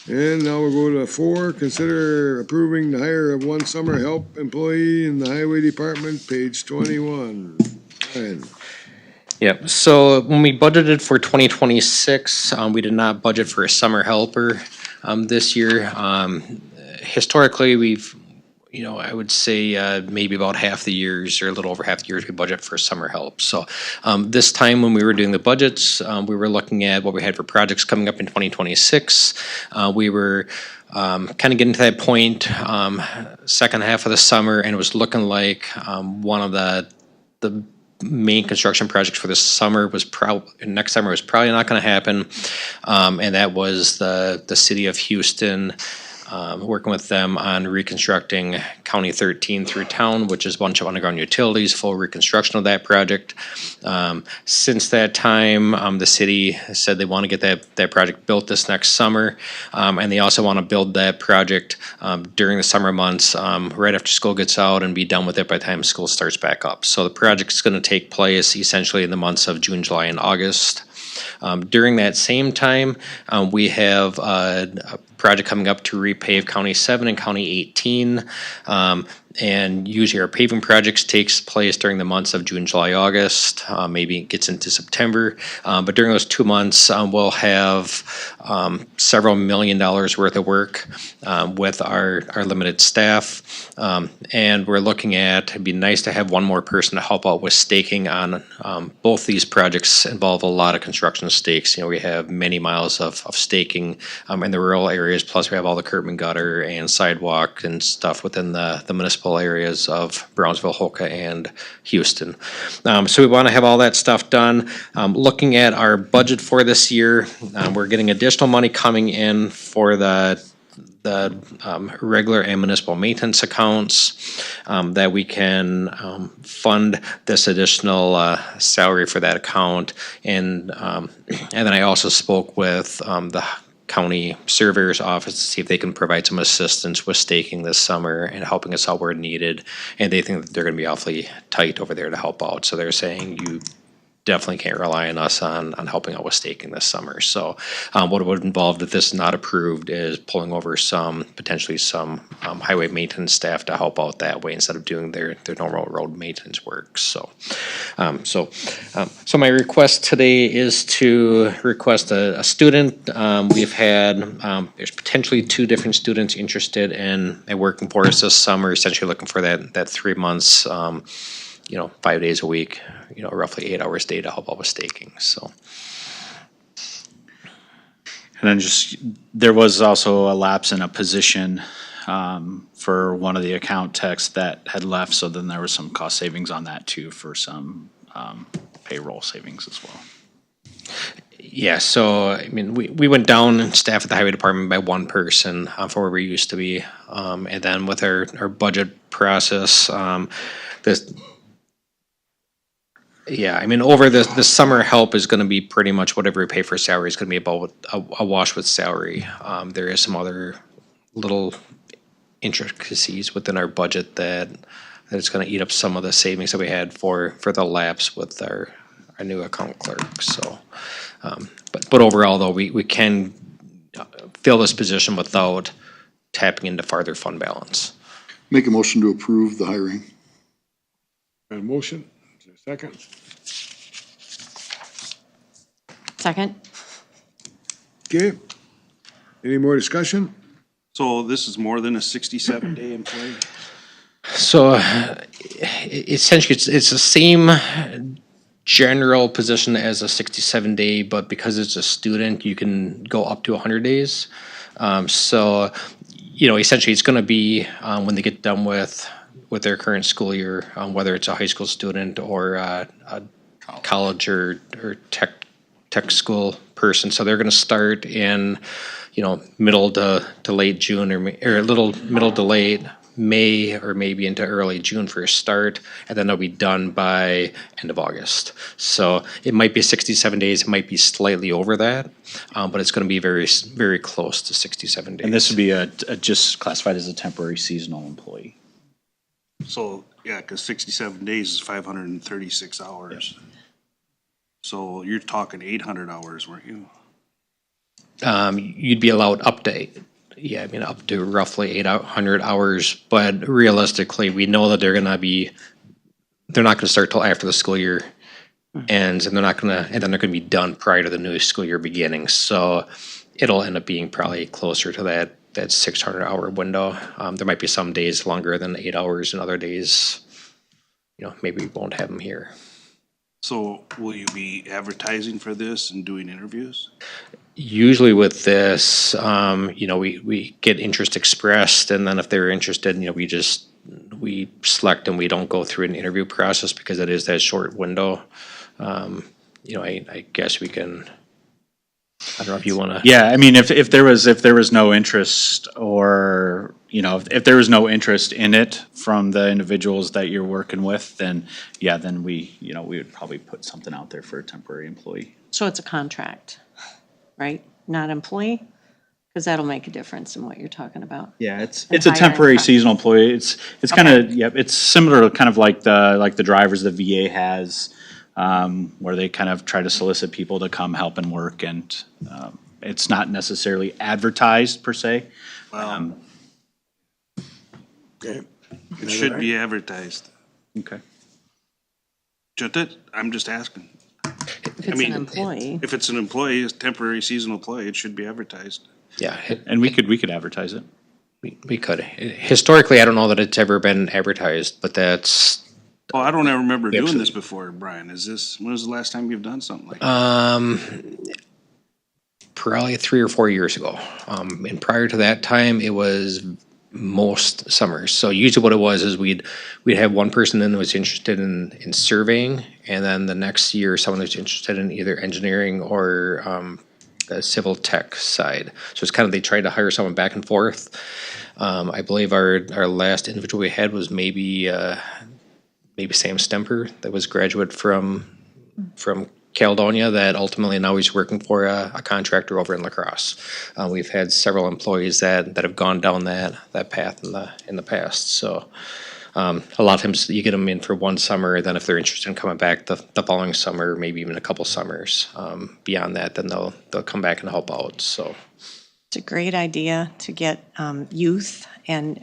And now we'll go to 4, consider approving the hire of one summer help employee in the highway department, page 21. Ryan. Yep, so when we budgeted for 2026, we did not budget for a summer helper this year. Historically, we've, I would say maybe about half the years or a little over half the years we budget for summer help. So this time when we were doing the budgets, we were looking at what we had for projects coming up in 2026. We were kind of getting to that point, second half of the summer, and it was looking like one of the main construction projects for this summer was next summer was probably not going to happen, and that was the city of Houston. Working with them on reconstructing County 13 through town, which is a bunch of underground utilities, full reconstruction of that project. Since that time, the city said they want to get that project built this next summer, and they also want to build that project during the summer months, right after school gets out, and be done with it by the time school starts back up. So the project is going to take place essentially in the months of June, July, and August. During that same time, we have project coming up to repave County 7 and County 18. And usually our paving projects takes place during the months of June, July, August, maybe it gets into September. But during those 2 months, we'll have several $1 million worth of work with our limited staff. And we're looking at, it'd be nice to have one more person to help out with staking on both these projects involve a lot of construction stakes. You know, we have many miles of staking in the rural areas, plus we have all the curb and gutter and sidewalk and stuff within the municipal areas of Brownsville, Hoka, and Houston. So we want to have all that stuff done. Looking at our budget for this year, we're getting additional money coming in for the regular and municipal maintenance accounts that we can fund this additional salary for that account. And then I also spoke with the county surveyor's office to see if they can provide some assistance with staking this summer and helping us out where needed. And they think that they're going to be awfully tight over there to help out. So they're saying you definitely can't rely on us on helping out with staking this summer. So what it would involve if this is not approved is pulling over potentially some highway maintenance staff to help out that way instead of doing their normal road maintenance work. So my request today is to request a student. We've had, there's potentially 2 different students interested in working for us this summer, essentially looking for that 3 months, 5 days a week, roughly 8 hours a day to help out with staking, so. And then there was also a lapse in a position for one of the account techs that had left, so then there was some cost savings on that too for some payroll savings as well. Yeah, so, I mean, we went down in staff at the highway department by 1 person from where we used to be. And then with our budget process, over the summer help is gonna be pretty much whatever we pay for salary is gonna be about a wash with salary. There is some other little intricacies within our budget that it's gonna eat up some of the savings that we had for the lapse with our new account clerk, so. But overall though, we can fill this position without tapping into farther fund balance. Make a motion to approve the hiring. Got a motion? Is there a second? Second? Okay. Any more discussion? So this is more than a 67-day employee? So essentially, it's the same general position as a 67-day, but because it's a student, you can go up to 100 days. So, essentially it's gonna be when they get done with their current school year, whether it's a high school student or a college or tech school person. So they're gonna start in, middle to late June or a little middle to late May or maybe into early June for a start, and then they'll be done by end of August. So it might be 67 days, it might be slightly over that, but it's gonna be very, very close to 67 days. And this would be just classified as a temporary seasonal employee. So, yeah, cause 67 days is 536 hours. Yep. So you're talking 800 hours, weren't you? You'd be allowed up to roughly 800 hours, but realistically, we know that they're not gonna start till after the school year ends, and then they're gonna be done prior to the new school year beginning, so it'll end up being probably closer to that 600-hour window. There might be some days longer than 8 hours, and other days, maybe we won't have them here. So will you be advertising for this and doing interviews? Usually with this, we get interest expressed, and then if they're interested, we select and we don't go through an interview process because it is that short window. I guess we can, I don't know if you wanna. Yeah, I mean, if there was no interest, or, if there was no interest in it from the individuals that you're working with, then we would probably put something out there for a temporary employee. So it's a contract, right? Not employee? Because that'll make a difference in what you're talking about. Yeah, it's a temporary seasonal employee. It's kind of, it's similar to kind of like the drivers the VA has, where they kind of try to solicit people to come help and work, and It's not necessarily advertised per se. Okay. It should be advertised. Okay. Shouldn't it? I'm just asking. If I it's mean, an employee. If it's an employee, a temporary seasonal employee, it should be advertised. Yeah, And we could advertise it. we could. Historically, I don't know that it's ever been advertised, but that's, Well, I don't ever remember doing Absolutely. this before, Brian. When was the last time you've done something like that? probably 3 or 4 years ago. And prior to that time, it was most summers. So usually what it was is we'd have one person then that was interested in surveying, and then the next year someone who's interested in either engineering or the civil tech side. So it's kind of, they tried to hire someone back and forth. I believe our last individual we had was maybe Sam Stemper, that was graduate from Caledonia, that ultimately now he's working for a contractor over in La Crosse. We've had several employees that have gone down that path in the past. So a lot of times you get them in for one summer, then if they're interested in coming back the following summer, maybe even a couple summers beyond that, then they'll come back and help out. So It's a great idea to get youth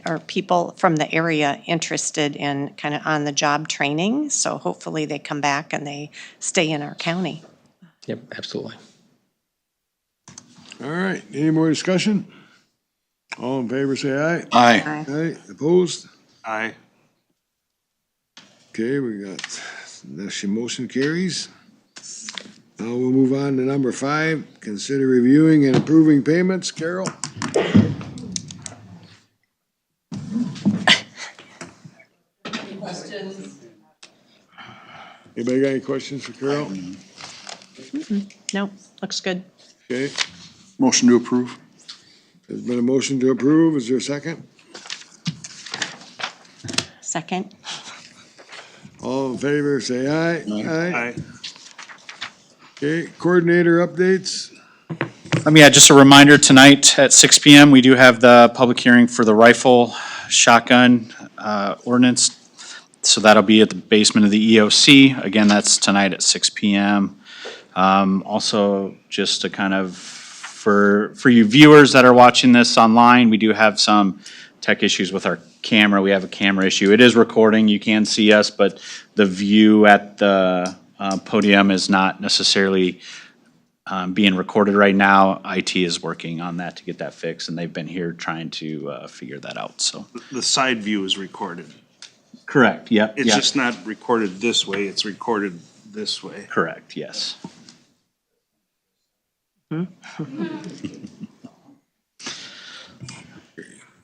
or people from the area interested in kind of on-the-job training. So hopefully they come back and they stay in our county. yep, absolutely. All right, any more discussion? All in favor, say aye. Aye. Aye, opposed? Aye. Okay, we got, that's your motion carries. Now we'll move on to number 5, consider reviewing and approving payments. Carol? Anybody got any questions for Carol? No, looks good. Okay, Motion to approve. there's been a motion to approve. Is there a second? Second. All in favor, say aye. Aye. Okay, coordinator updates. Yeah, just a reminder, tonight at 6 PM, we do have the public hearing for the rifle shotgun ordinance. So that'll be at the basement of the EOC. Again, that's tonight at 6 PM. Also, just to kind of, for you viewers that are watching this online, we do have some tech issues with our camera. We have a camera issue. It is recording, you can see us, but the view at the podium is not necessarily being recorded right now. IT is working on that to get that fixed, and they've been here trying to figure that out, so. The side view is recorded. Correct, yep. It's just not recorded this way, it's recorded this way. Correct, yes.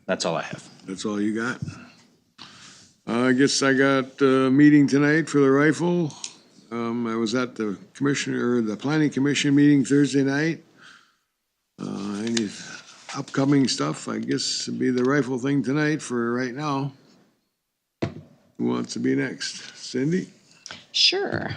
That's all I have. That's all you got? I guess I got a meeting tonight for the rifle. I was at the planning commission meeting Thursday night. Any upcoming stuff, I guess it'd be the rifle thing tonight for right now. Who wants to be next? Cindy? Sure.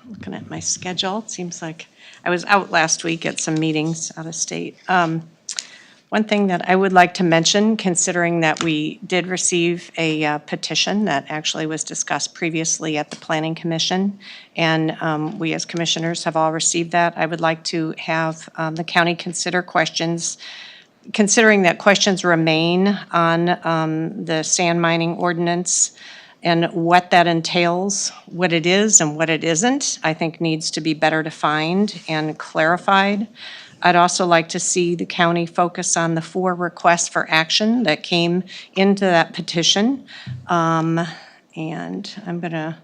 Looking at my schedule, it seems like I was out last week at some meetings out of state. One thing that I would like to mention, considering that we did receive a petition that actually was discussed previously at the Planning Commission, and we as commissioners have all received that, I would like to have the county consider questions, considering that questions remain on the sand mining ordinance and what that entails, what it is and what it isn't, I think needs to be better defined and clarified. I'd also like to see the county focus on the 4 requests for action that came into that petition. And I'm going to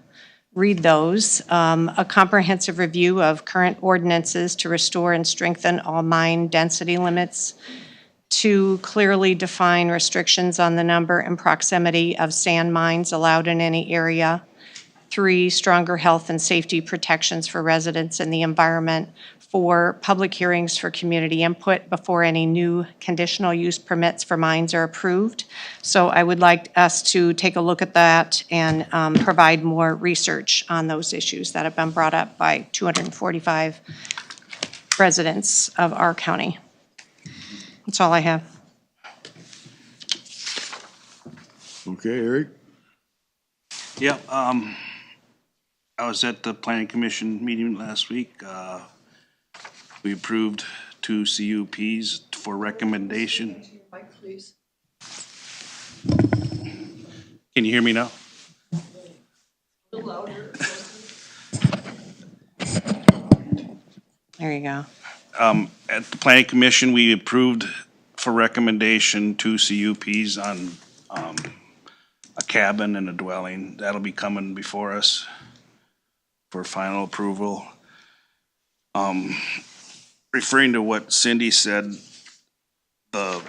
read those. A comprehensive review of current ordinances to restore and strengthen all mine density limits. 2, clearly define restrictions on the number and proximity of sand mines allowed in any area. 3, stronger health and safety protections for residents and the environment. 4, public hearings for community input before any new conditional use permits for mines are approved. So I would like us to take a look at that and provide more research on those issues that have been brought up by 245 residents of our county. That's all I have. Okay, Eric? Yeah, I was at the planning commission meeting last week. We approved two CUPs for recommendation. Mike, please. Can you hear me now? There you go. At the planning commission, we approved for recommendation two CUPs on, a cabin and a dwelling. That'll be coming before us for final approval. Referring to what Cindy said, the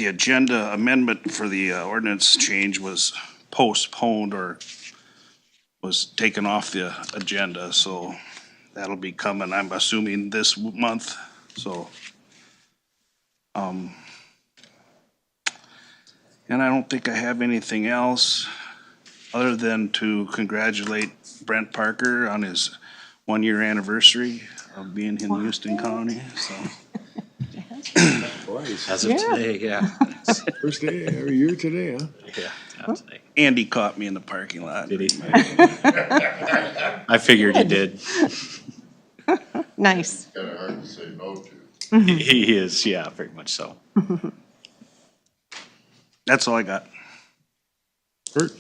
agenda amendment for the ordinance change was postponed or was taken off the agenda, so that'll be coming, I'm assuming, this month, so. And I don't think I have anything else other than to congratulate Brent Parker on his 1-year anniversary of being in Houston County, so. As of today, yeah. First day every year today, huh? Yeah. Today. Andy caught me in the parking lot. Did he? I figured he did. Nice. Kinda hard to say no to. He is, yeah, very much so. That's all I got. Bert?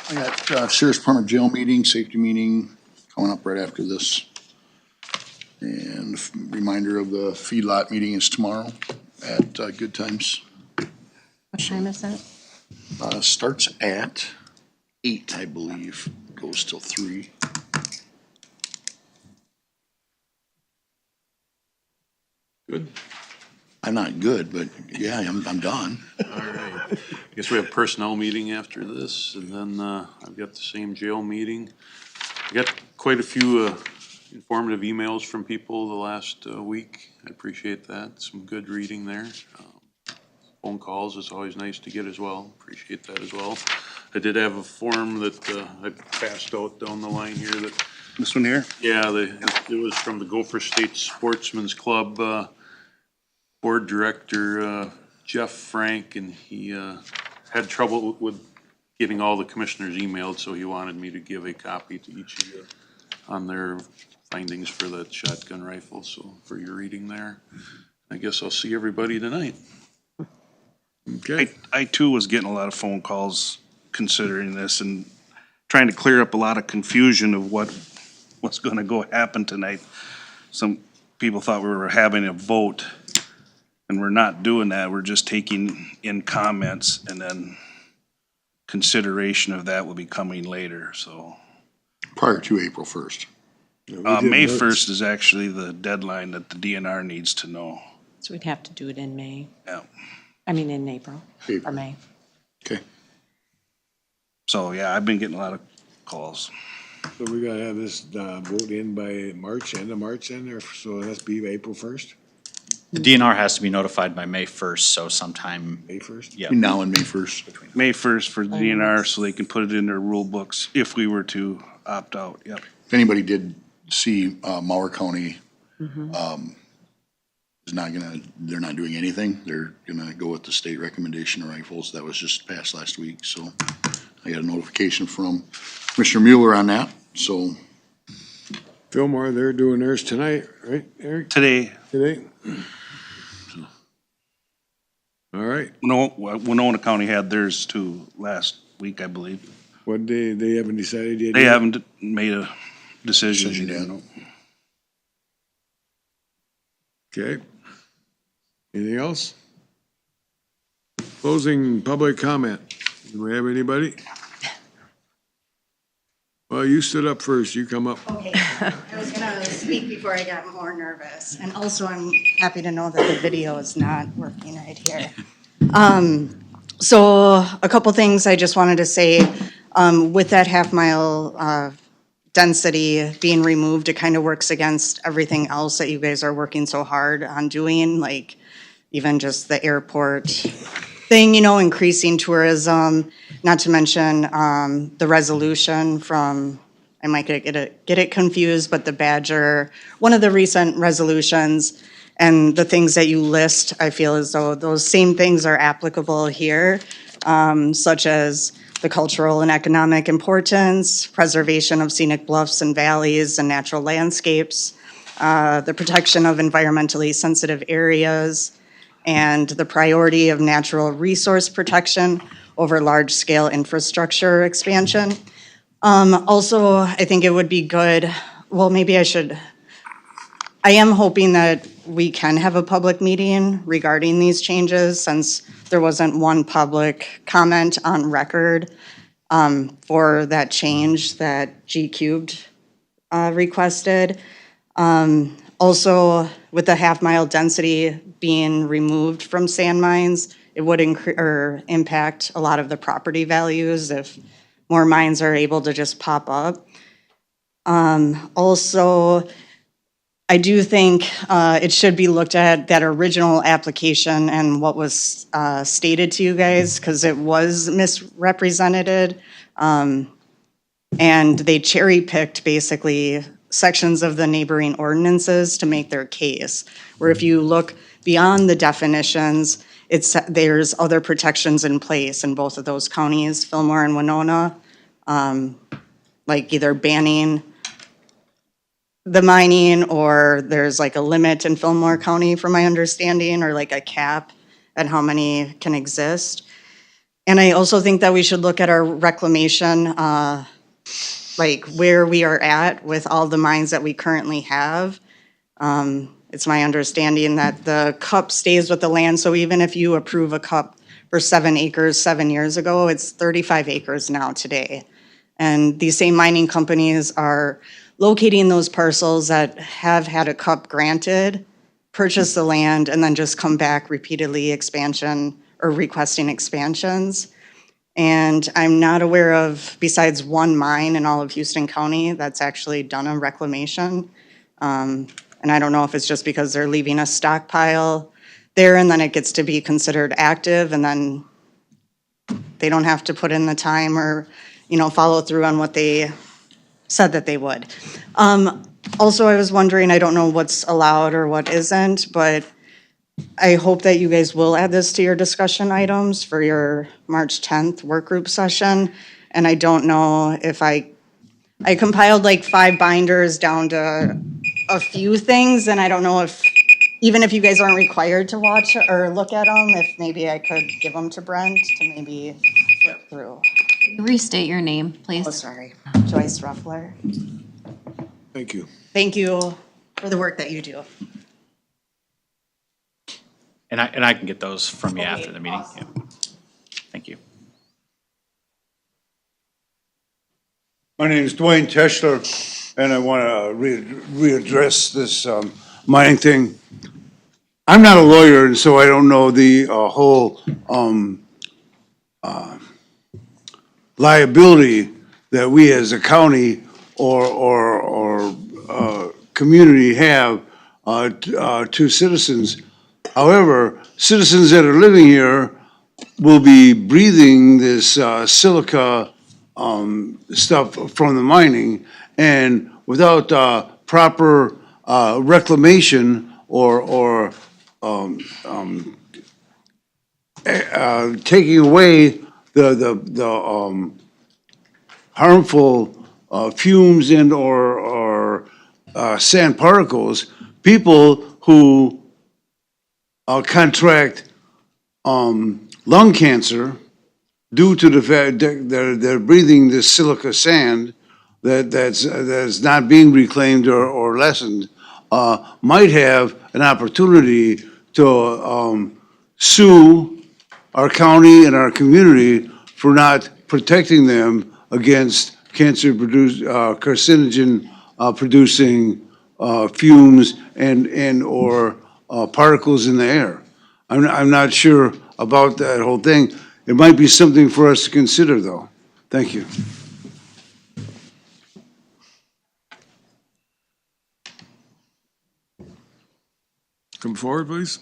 I got Sheriff's Department jail meeting, safety meeting coming up right after this. And reminder of the feedlot meeting is tomorrow at Good Times. What time is that? Starts at 8, I believe, goes till 3. Good. I'm not good, but yeah, I'm done. All right. I guess we have personnel meeting after this, and then I've got the same jail meeting. I got quite a few informative emails from people the last week. I appreciate that. Some good reading there. Phone calls is always nice to get as well. Appreciate that as well. I did have a form that I passed out down the line here that. This one here? Yeah, it was from the Gopher State Sportsman's Club board director, Jeff Frank, and he had trouble with getting all the commissioners emailed, so he wanted me to give a copy to each of you on their findings for that shotgun rifle, so for your reading there. I guess I'll see everybody tonight. Okay. I too was getting a lot of phone calls considering this and trying to clear up a lot of confusion of what's gonna go happen tonight. Some people thought we were having a vote, and we're not doing that. We're just taking in comments, and then consideration of that will be coming later, so. Prior to April 1st. May 1st is actually the deadline that the DNR needs to know. So we'd have to do it in May. Yeah. I mean, in April or May. Okay. So, yeah, I've been getting a lot of calls. So we gotta have this vote in by March, end of March then, or so that's be April 1st? The DNR has to be notified by May 1st, so sometime. May 1st? Yeah. Now and May 1st. May 1st for the DNR, so they can put it in their rule books if we were to opt out, yep. If anybody did see Mauer County, is not gonna, they're not doing anything. They're gonna go with the state recommendation of rifles. That was just passed last week, so I got a notification from Commissioner Mueller on that, so. Fillmore, they're doing theirs tonight, right, Eric? Today, Today? All right. Winona County had theirs too last week, I believe. What day, they haven't decided yet? They haven't made a decision yet. Okay. Anything else? Closing public comment. Do we have anybody? Well, you stood up first. You come up. Okay, I was gonna speak before I got more nervous, and also I'm happy to know that the video is not working right here. So a couple things I just wanted to say, with that half-mile density being removed, it kind of works against everything else that you guys are working so hard on doing, like even just the airport thing, you know, increasing tourism, not to mention the resolution from, I might get it confused, but the Badger, one of the recent resolutions, and the things that you list, I feel as though those same things are applicable here, such as the cultural and economic importance, preservation of scenic bluffs and valleys and natural landscapes, the protection of environmentally sensitive areas, and the priority of natural resource protection over large-scale infrastructure expansion. Also, I think it would be good, well, maybe I am hoping that we can have a public meeting regarding these changes, since there wasn't one public comment on record for that change that G Cubed requested. Also, with the half-mile density being removed from sand mines, it would impact a lot of the property values if more mines are able to just pop up. Also, I do think it should be looked at, that original application and what was stated to you guys, because it was misrepresented. And they cherry-picked basically sections of the neighboring ordinances to make their case. Where if you look beyond the definitions, there's other protections in place in both of those counties, Fillmore and Winona, like either banning the mining, or there's like a limit in Fillmore County, from my understanding, or like a cap at how many can exist. And I also think that we should look at our reclamation, like where we are at with all the mines that we currently have. It's my understanding that the CUP stays with the land, so even if you approve a CUP for 7 acres 7 years ago, it's 35 acres now today. And these same mining companies are locating those parcels that have had a CUP granted, purchase the land, and then just come back repeatedly requesting expansions. And I'm not aware of, besides one mine in all of Houston County that's actually done a reclamation. And I don't know if it's just because they're leaving a stockpile there and then it gets to be considered active, and then they don't have to put in the time or, follow through on what they said that they would. Also, I was wondering, I don't know what's allowed or what isn't, but I hope that you guys will add this to your discussion items for your March 10th work group session. And I don't know if I compiled like 5 binders down to a few things, and I don't know if, even if you guys aren't required to watch or look at them, if maybe I could give them to Brent to maybe flip through. Restate your name, please. Oh, sorry. Joyce Ruffler. Thank you. Thank you for the work that you do. And I can get those from you after the meeting. Awesome. Yeah. Thank you. My name is Dwayne Teschler, and I want to readdress this mining thing. I'm not a lawyer, and so I don't know the whole liability that we as a county or community have to citizens. However, citizens that are living here will be breathing this silica stuff from the mining, and without proper reclamation or taking away the harmful fumes and or sand particles, people who contract lung cancer due to the fact that they're breathing this silica sand that's not being reclaimed or lessened, might have an opportunity to sue our county and our community for not protecting them against carcinogen producing fumes and or particles in the air. I'm not sure about that whole thing. It might be something for us to consider, though. Thank you. Come forward, please.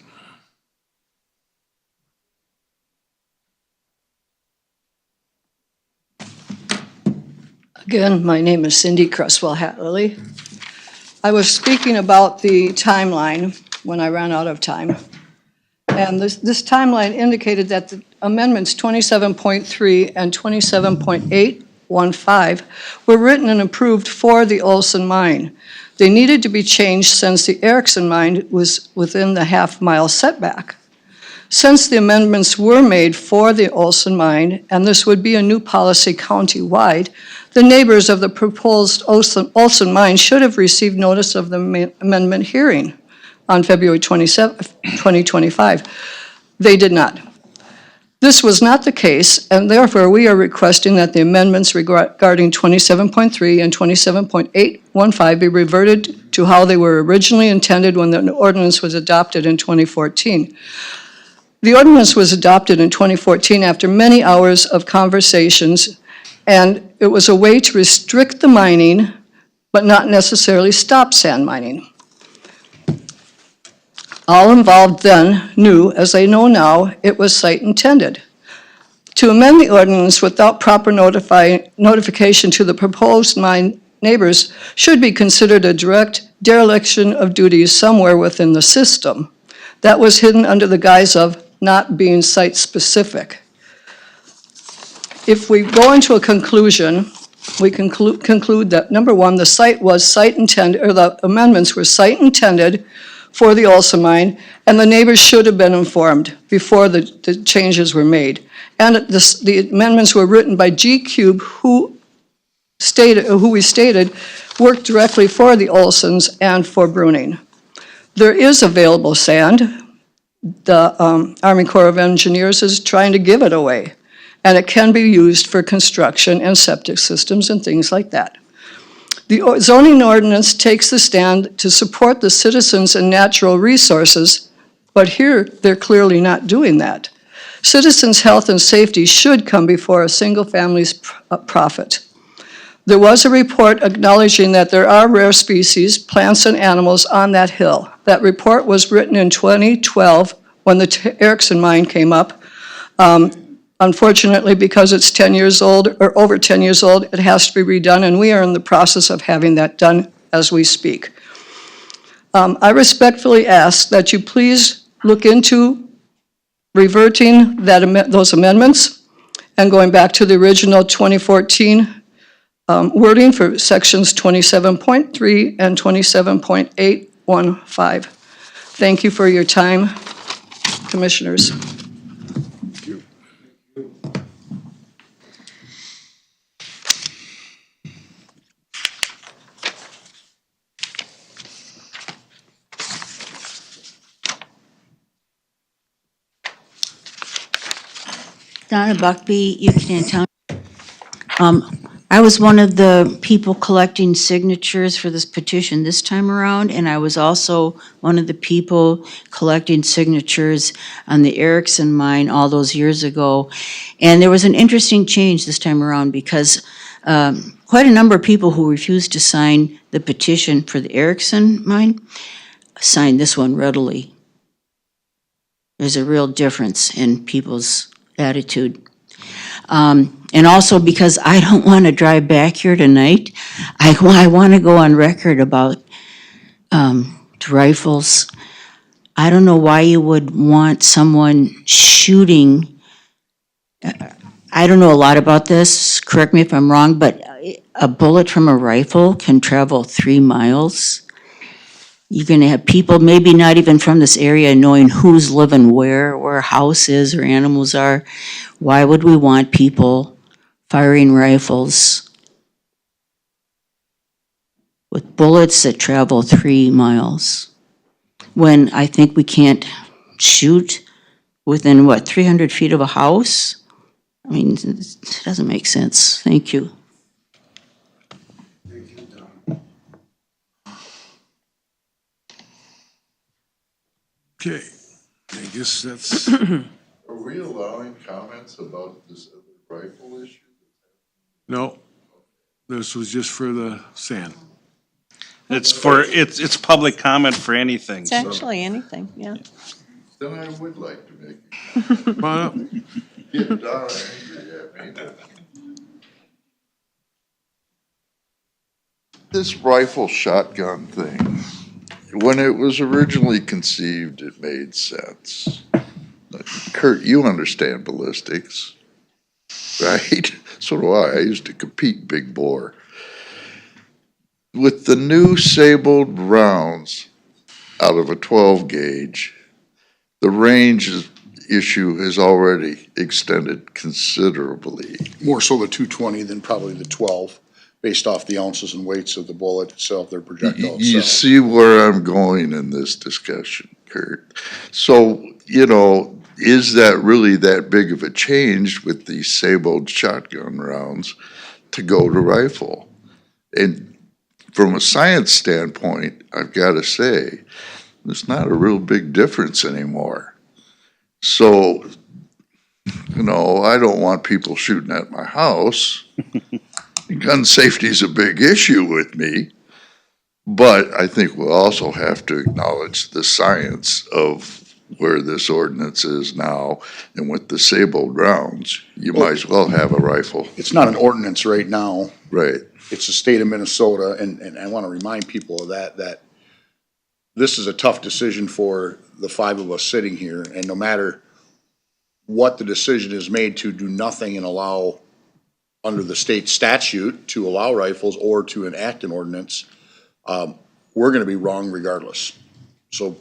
Again, my name is Cindy Cresswell Hatley. I was speaking about the timeline when I ran out of time. And this timeline indicated that the amendments 27.3 and 27.815 were written and approved for the Olson mine. They needed to be changed since the Erickson mine was within the half-mile setback. Since the amendments were made for the Olson mine, and this would be a new policy county-wide, the neighbors of the proposed Olson mine should have received notice of the amendment hearing on February 27, 2025. They did not. This was not the case, and therefore we are requesting that the amendments regarding 27.3 and 27.815 be reverted to how they were originally intended when the ordinance was adopted in 2014. The ordinance was adopted in 2014 after many hours of conversations, and it was a way to restrict the mining, but not necessarily stop sand mining. All involved then knew, as they know now, it was site intended. To amend the ordinance without proper notification to the proposed mine neighbors should be considered a direct dereliction of duties somewhere within the system. That was hidden under the guise of not being site-specific. If we go into a conclusion, we conclude that, number one, the site was site intended, or the amendments were site intended for the Olson mine, and the neighbors should have been informed before the changes were made. And the amendments were written by G Cube, who we stated worked directly for the Olsons and for Bruning. There is available sand. The Army Corps of Engineers is trying to give it away, and it can be used for construction and septic systems and things like that. The zoning ordinance takes the stand to support the citizens and natural resources, but here they're clearly not doing that. Citizens' health and safety should come before a single family's profit. There was a report acknowledging that there are rare species, plants and animals on that hill. That report was written in 2012 when the Erickson mine came up. Unfortunately, because it's 10 years old, or over 10 years old, it has to be redone, and we are in the process of having that done as we speak. I respectfully ask that you please look into reverting those amendments and going back to the original 2014 wording for sections 27.3 and 27.815. Thank you for your time, Commissioners. Donna Buckby, Yucatan Town. I was one of the people collecting signatures for this petition this time around, and I was also one of the people collecting signatures on the Erickson mine all those years ago. And there was an interesting change this time around because quite a number of people who refused to sign the petition for the Erickson mine signed this one readily. There's a real difference in people's attitude. And also because I don't want to drive back here tonight, I want to go on record about rifles. I don't know why you would want someone shooting. I don't know a lot about this, correct me if I'm wrong, but a bullet from a rifle can travel 3 miles. You're going to have people maybe not even from this area knowing who's living where a house is or animals are. Why would we want people firing rifles with bullets that travel 3 miles when I think we can't shoot within, 300 feet of a house? I mean, it doesn't make sense. Thank you. Okay, I guess that's. Are we allowing comments about this other rifle issue? No, this was just for the sand. It's public comment for anything. It's actually anything, yeah. Then I would like to make Come on up. get Donna angry at me. This rifle shotgun thing, when it was originally conceived, it made sense. Kurt, you understand ballistics, right? So do I. I used to compete big bore. with the new sabled rounds out of a 12 gauge, the range issue has already extended considerably. More so the 220 than probably the 12, based off the ounces and weights of the bullet itself, their projectile You itself. see where I'm going in this discussion, Kurt. So, you know, is that really that big of a change with these sabled shotgun rounds to go to rifle? And from a science standpoint, I've got to say, there's not a real big difference anymore. So, you know, I don't want people shooting at my house. Gun safety is a big issue with me. But I think we'll also have to acknowledge the science of where this ordinance is now. And with the sabled rounds, you might as well have a rifle. It's not an ordinance right now. Right. It's the state of Minnesota, and I want to remind people of that this is a tough decision for the five of us sitting here, and no matter what the decision is made to do nothing and allow, under the state statute, to allow rifles or to enact an ordinance, we're gonna be wrong regardless. So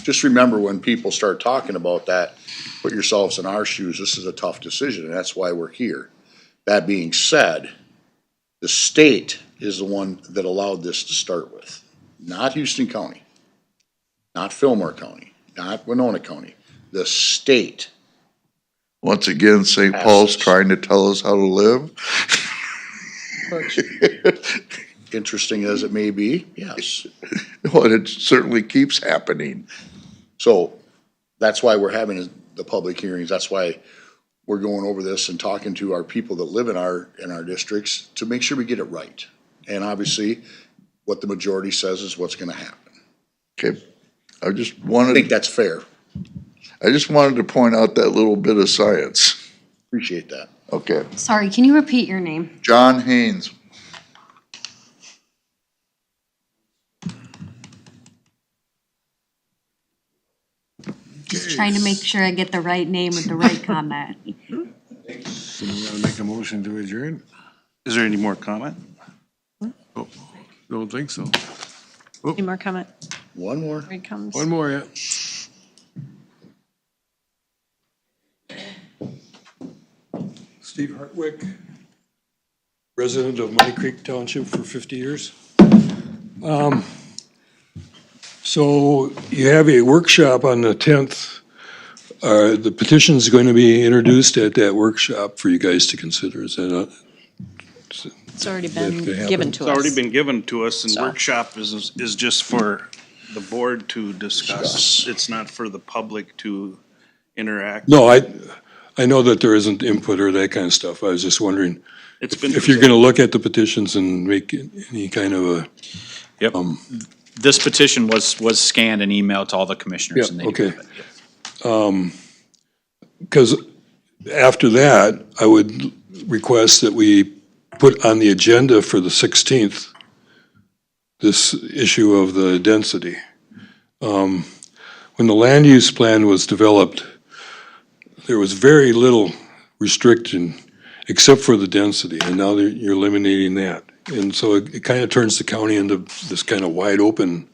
just remember, when people start talking about that, put yourselves in our shoes. This is a tough decision, and that's why we're here. That being said, the state is the one that allowed this to start with, not Houston County, not Fillmore County, not Winona County, the state. Once again, St. Paul's trying to tell us how to live. Interesting as it may be, yes. Well, it certainly keeps happening. So that's why we're having the public hearings. That's why we're going over this and talking to our people that live in our districts to make sure we get it right. And obviously, what the majority says is what's gonna happen. Okay, I think that's fair. I just wanted to point out that little bit of science. Appreciate that. Okay, Sorry, can you repeat your name? John Haynes. Just trying to make sure I get the right name with the right comment. So we gotta make a motion to adjourn? Is there any more comment? Oh, don't think so. Any more comment? One more. Here he comes. One more, yeah. Steve Hartwick, resident of Money Creek Township for 50 years. So you have a workshop on the 10th. The petition's going to be introduced at that workshop for you guys to consider. Is that It's already that been could happen? given to us. It's already been given to us, and So- workshop is just for the board to discuss. It's not for the public to interact. No, I know that there isn't input or that kind of stuff. I was just wondering It's been if you're going to look at the petitions and make any kind of a. Yep. This petition was scanned and emailed to all the commissioners. and Yeah, they okay. Because after that, I would request that we put on the agenda for the 16th, this issue of the density. When the land use plan was developed, there was very little restriction except for the density, and now you're eliminating that. And so it kind of turns the county into this kind of wide open.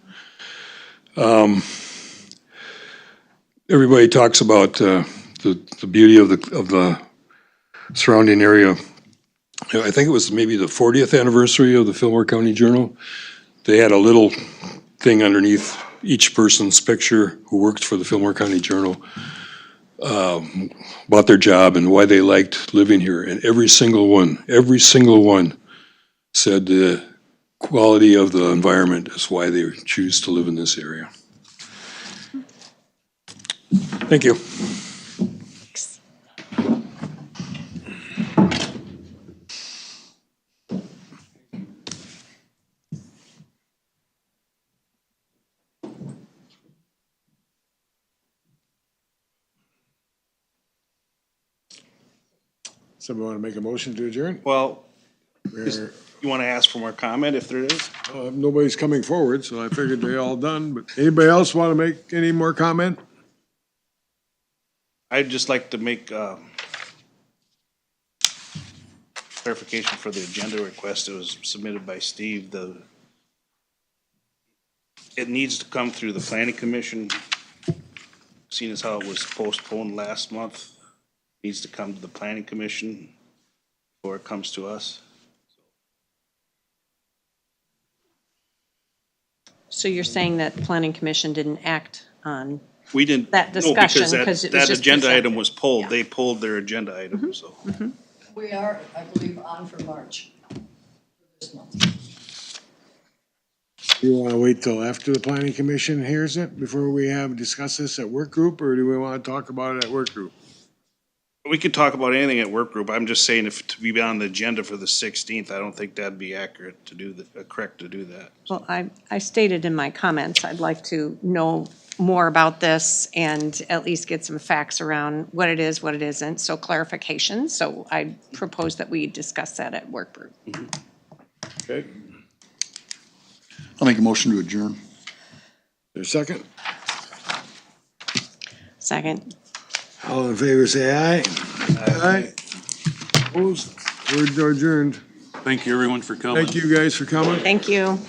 Everybody talks about the beauty of the surrounding area. I think it was maybe the 40th anniversary of the Fillmore County Journal. They had a little thing underneath each person's picture who worked for the Fillmore County Journal about their job and why they liked living here. And every single one said the quality of the environment is why they choose to live in this area. Thank you. Somebody want to make a motion to adjourn? Well, Or- you want to ask for more comment if there is? Nobody's coming forward, so I figured they all done, but anybody else want to make any more comment? I'd just like to make clarification for the agenda request that was submitted by Steve. The it needs to come through the planning commission. Seeing as how it was postponed last month, needs to come to the planning commission before it comes to us. So you're saying that planning commission didn't act on, We didn't. That no, discussion, because that- 'cause it was that just agenda presented. item was pulled. They pulled their agenda item, so. We are, I believe, on for March. This month. You wanna wait till after the planning commission hears it before we discuss this at work group, or do we wanna talk about it at work group? We could talk about anything at work group. I'm just saying if to be on the agenda for the 16th, I don't think that'd be accurate to do correct to do that. well, I stated in my comments, I'd like to know more about this and at least get some facts around what it is, what it isn't, so clarification. So I propose that we discuss that at work group. Okay. I'll make a motion to adjourn. There's a second? Second. All in favor, say aye. Aye. Opposed? We're adjourned. Thank you, everyone, for coming. Thank you guys for coming. Thank you.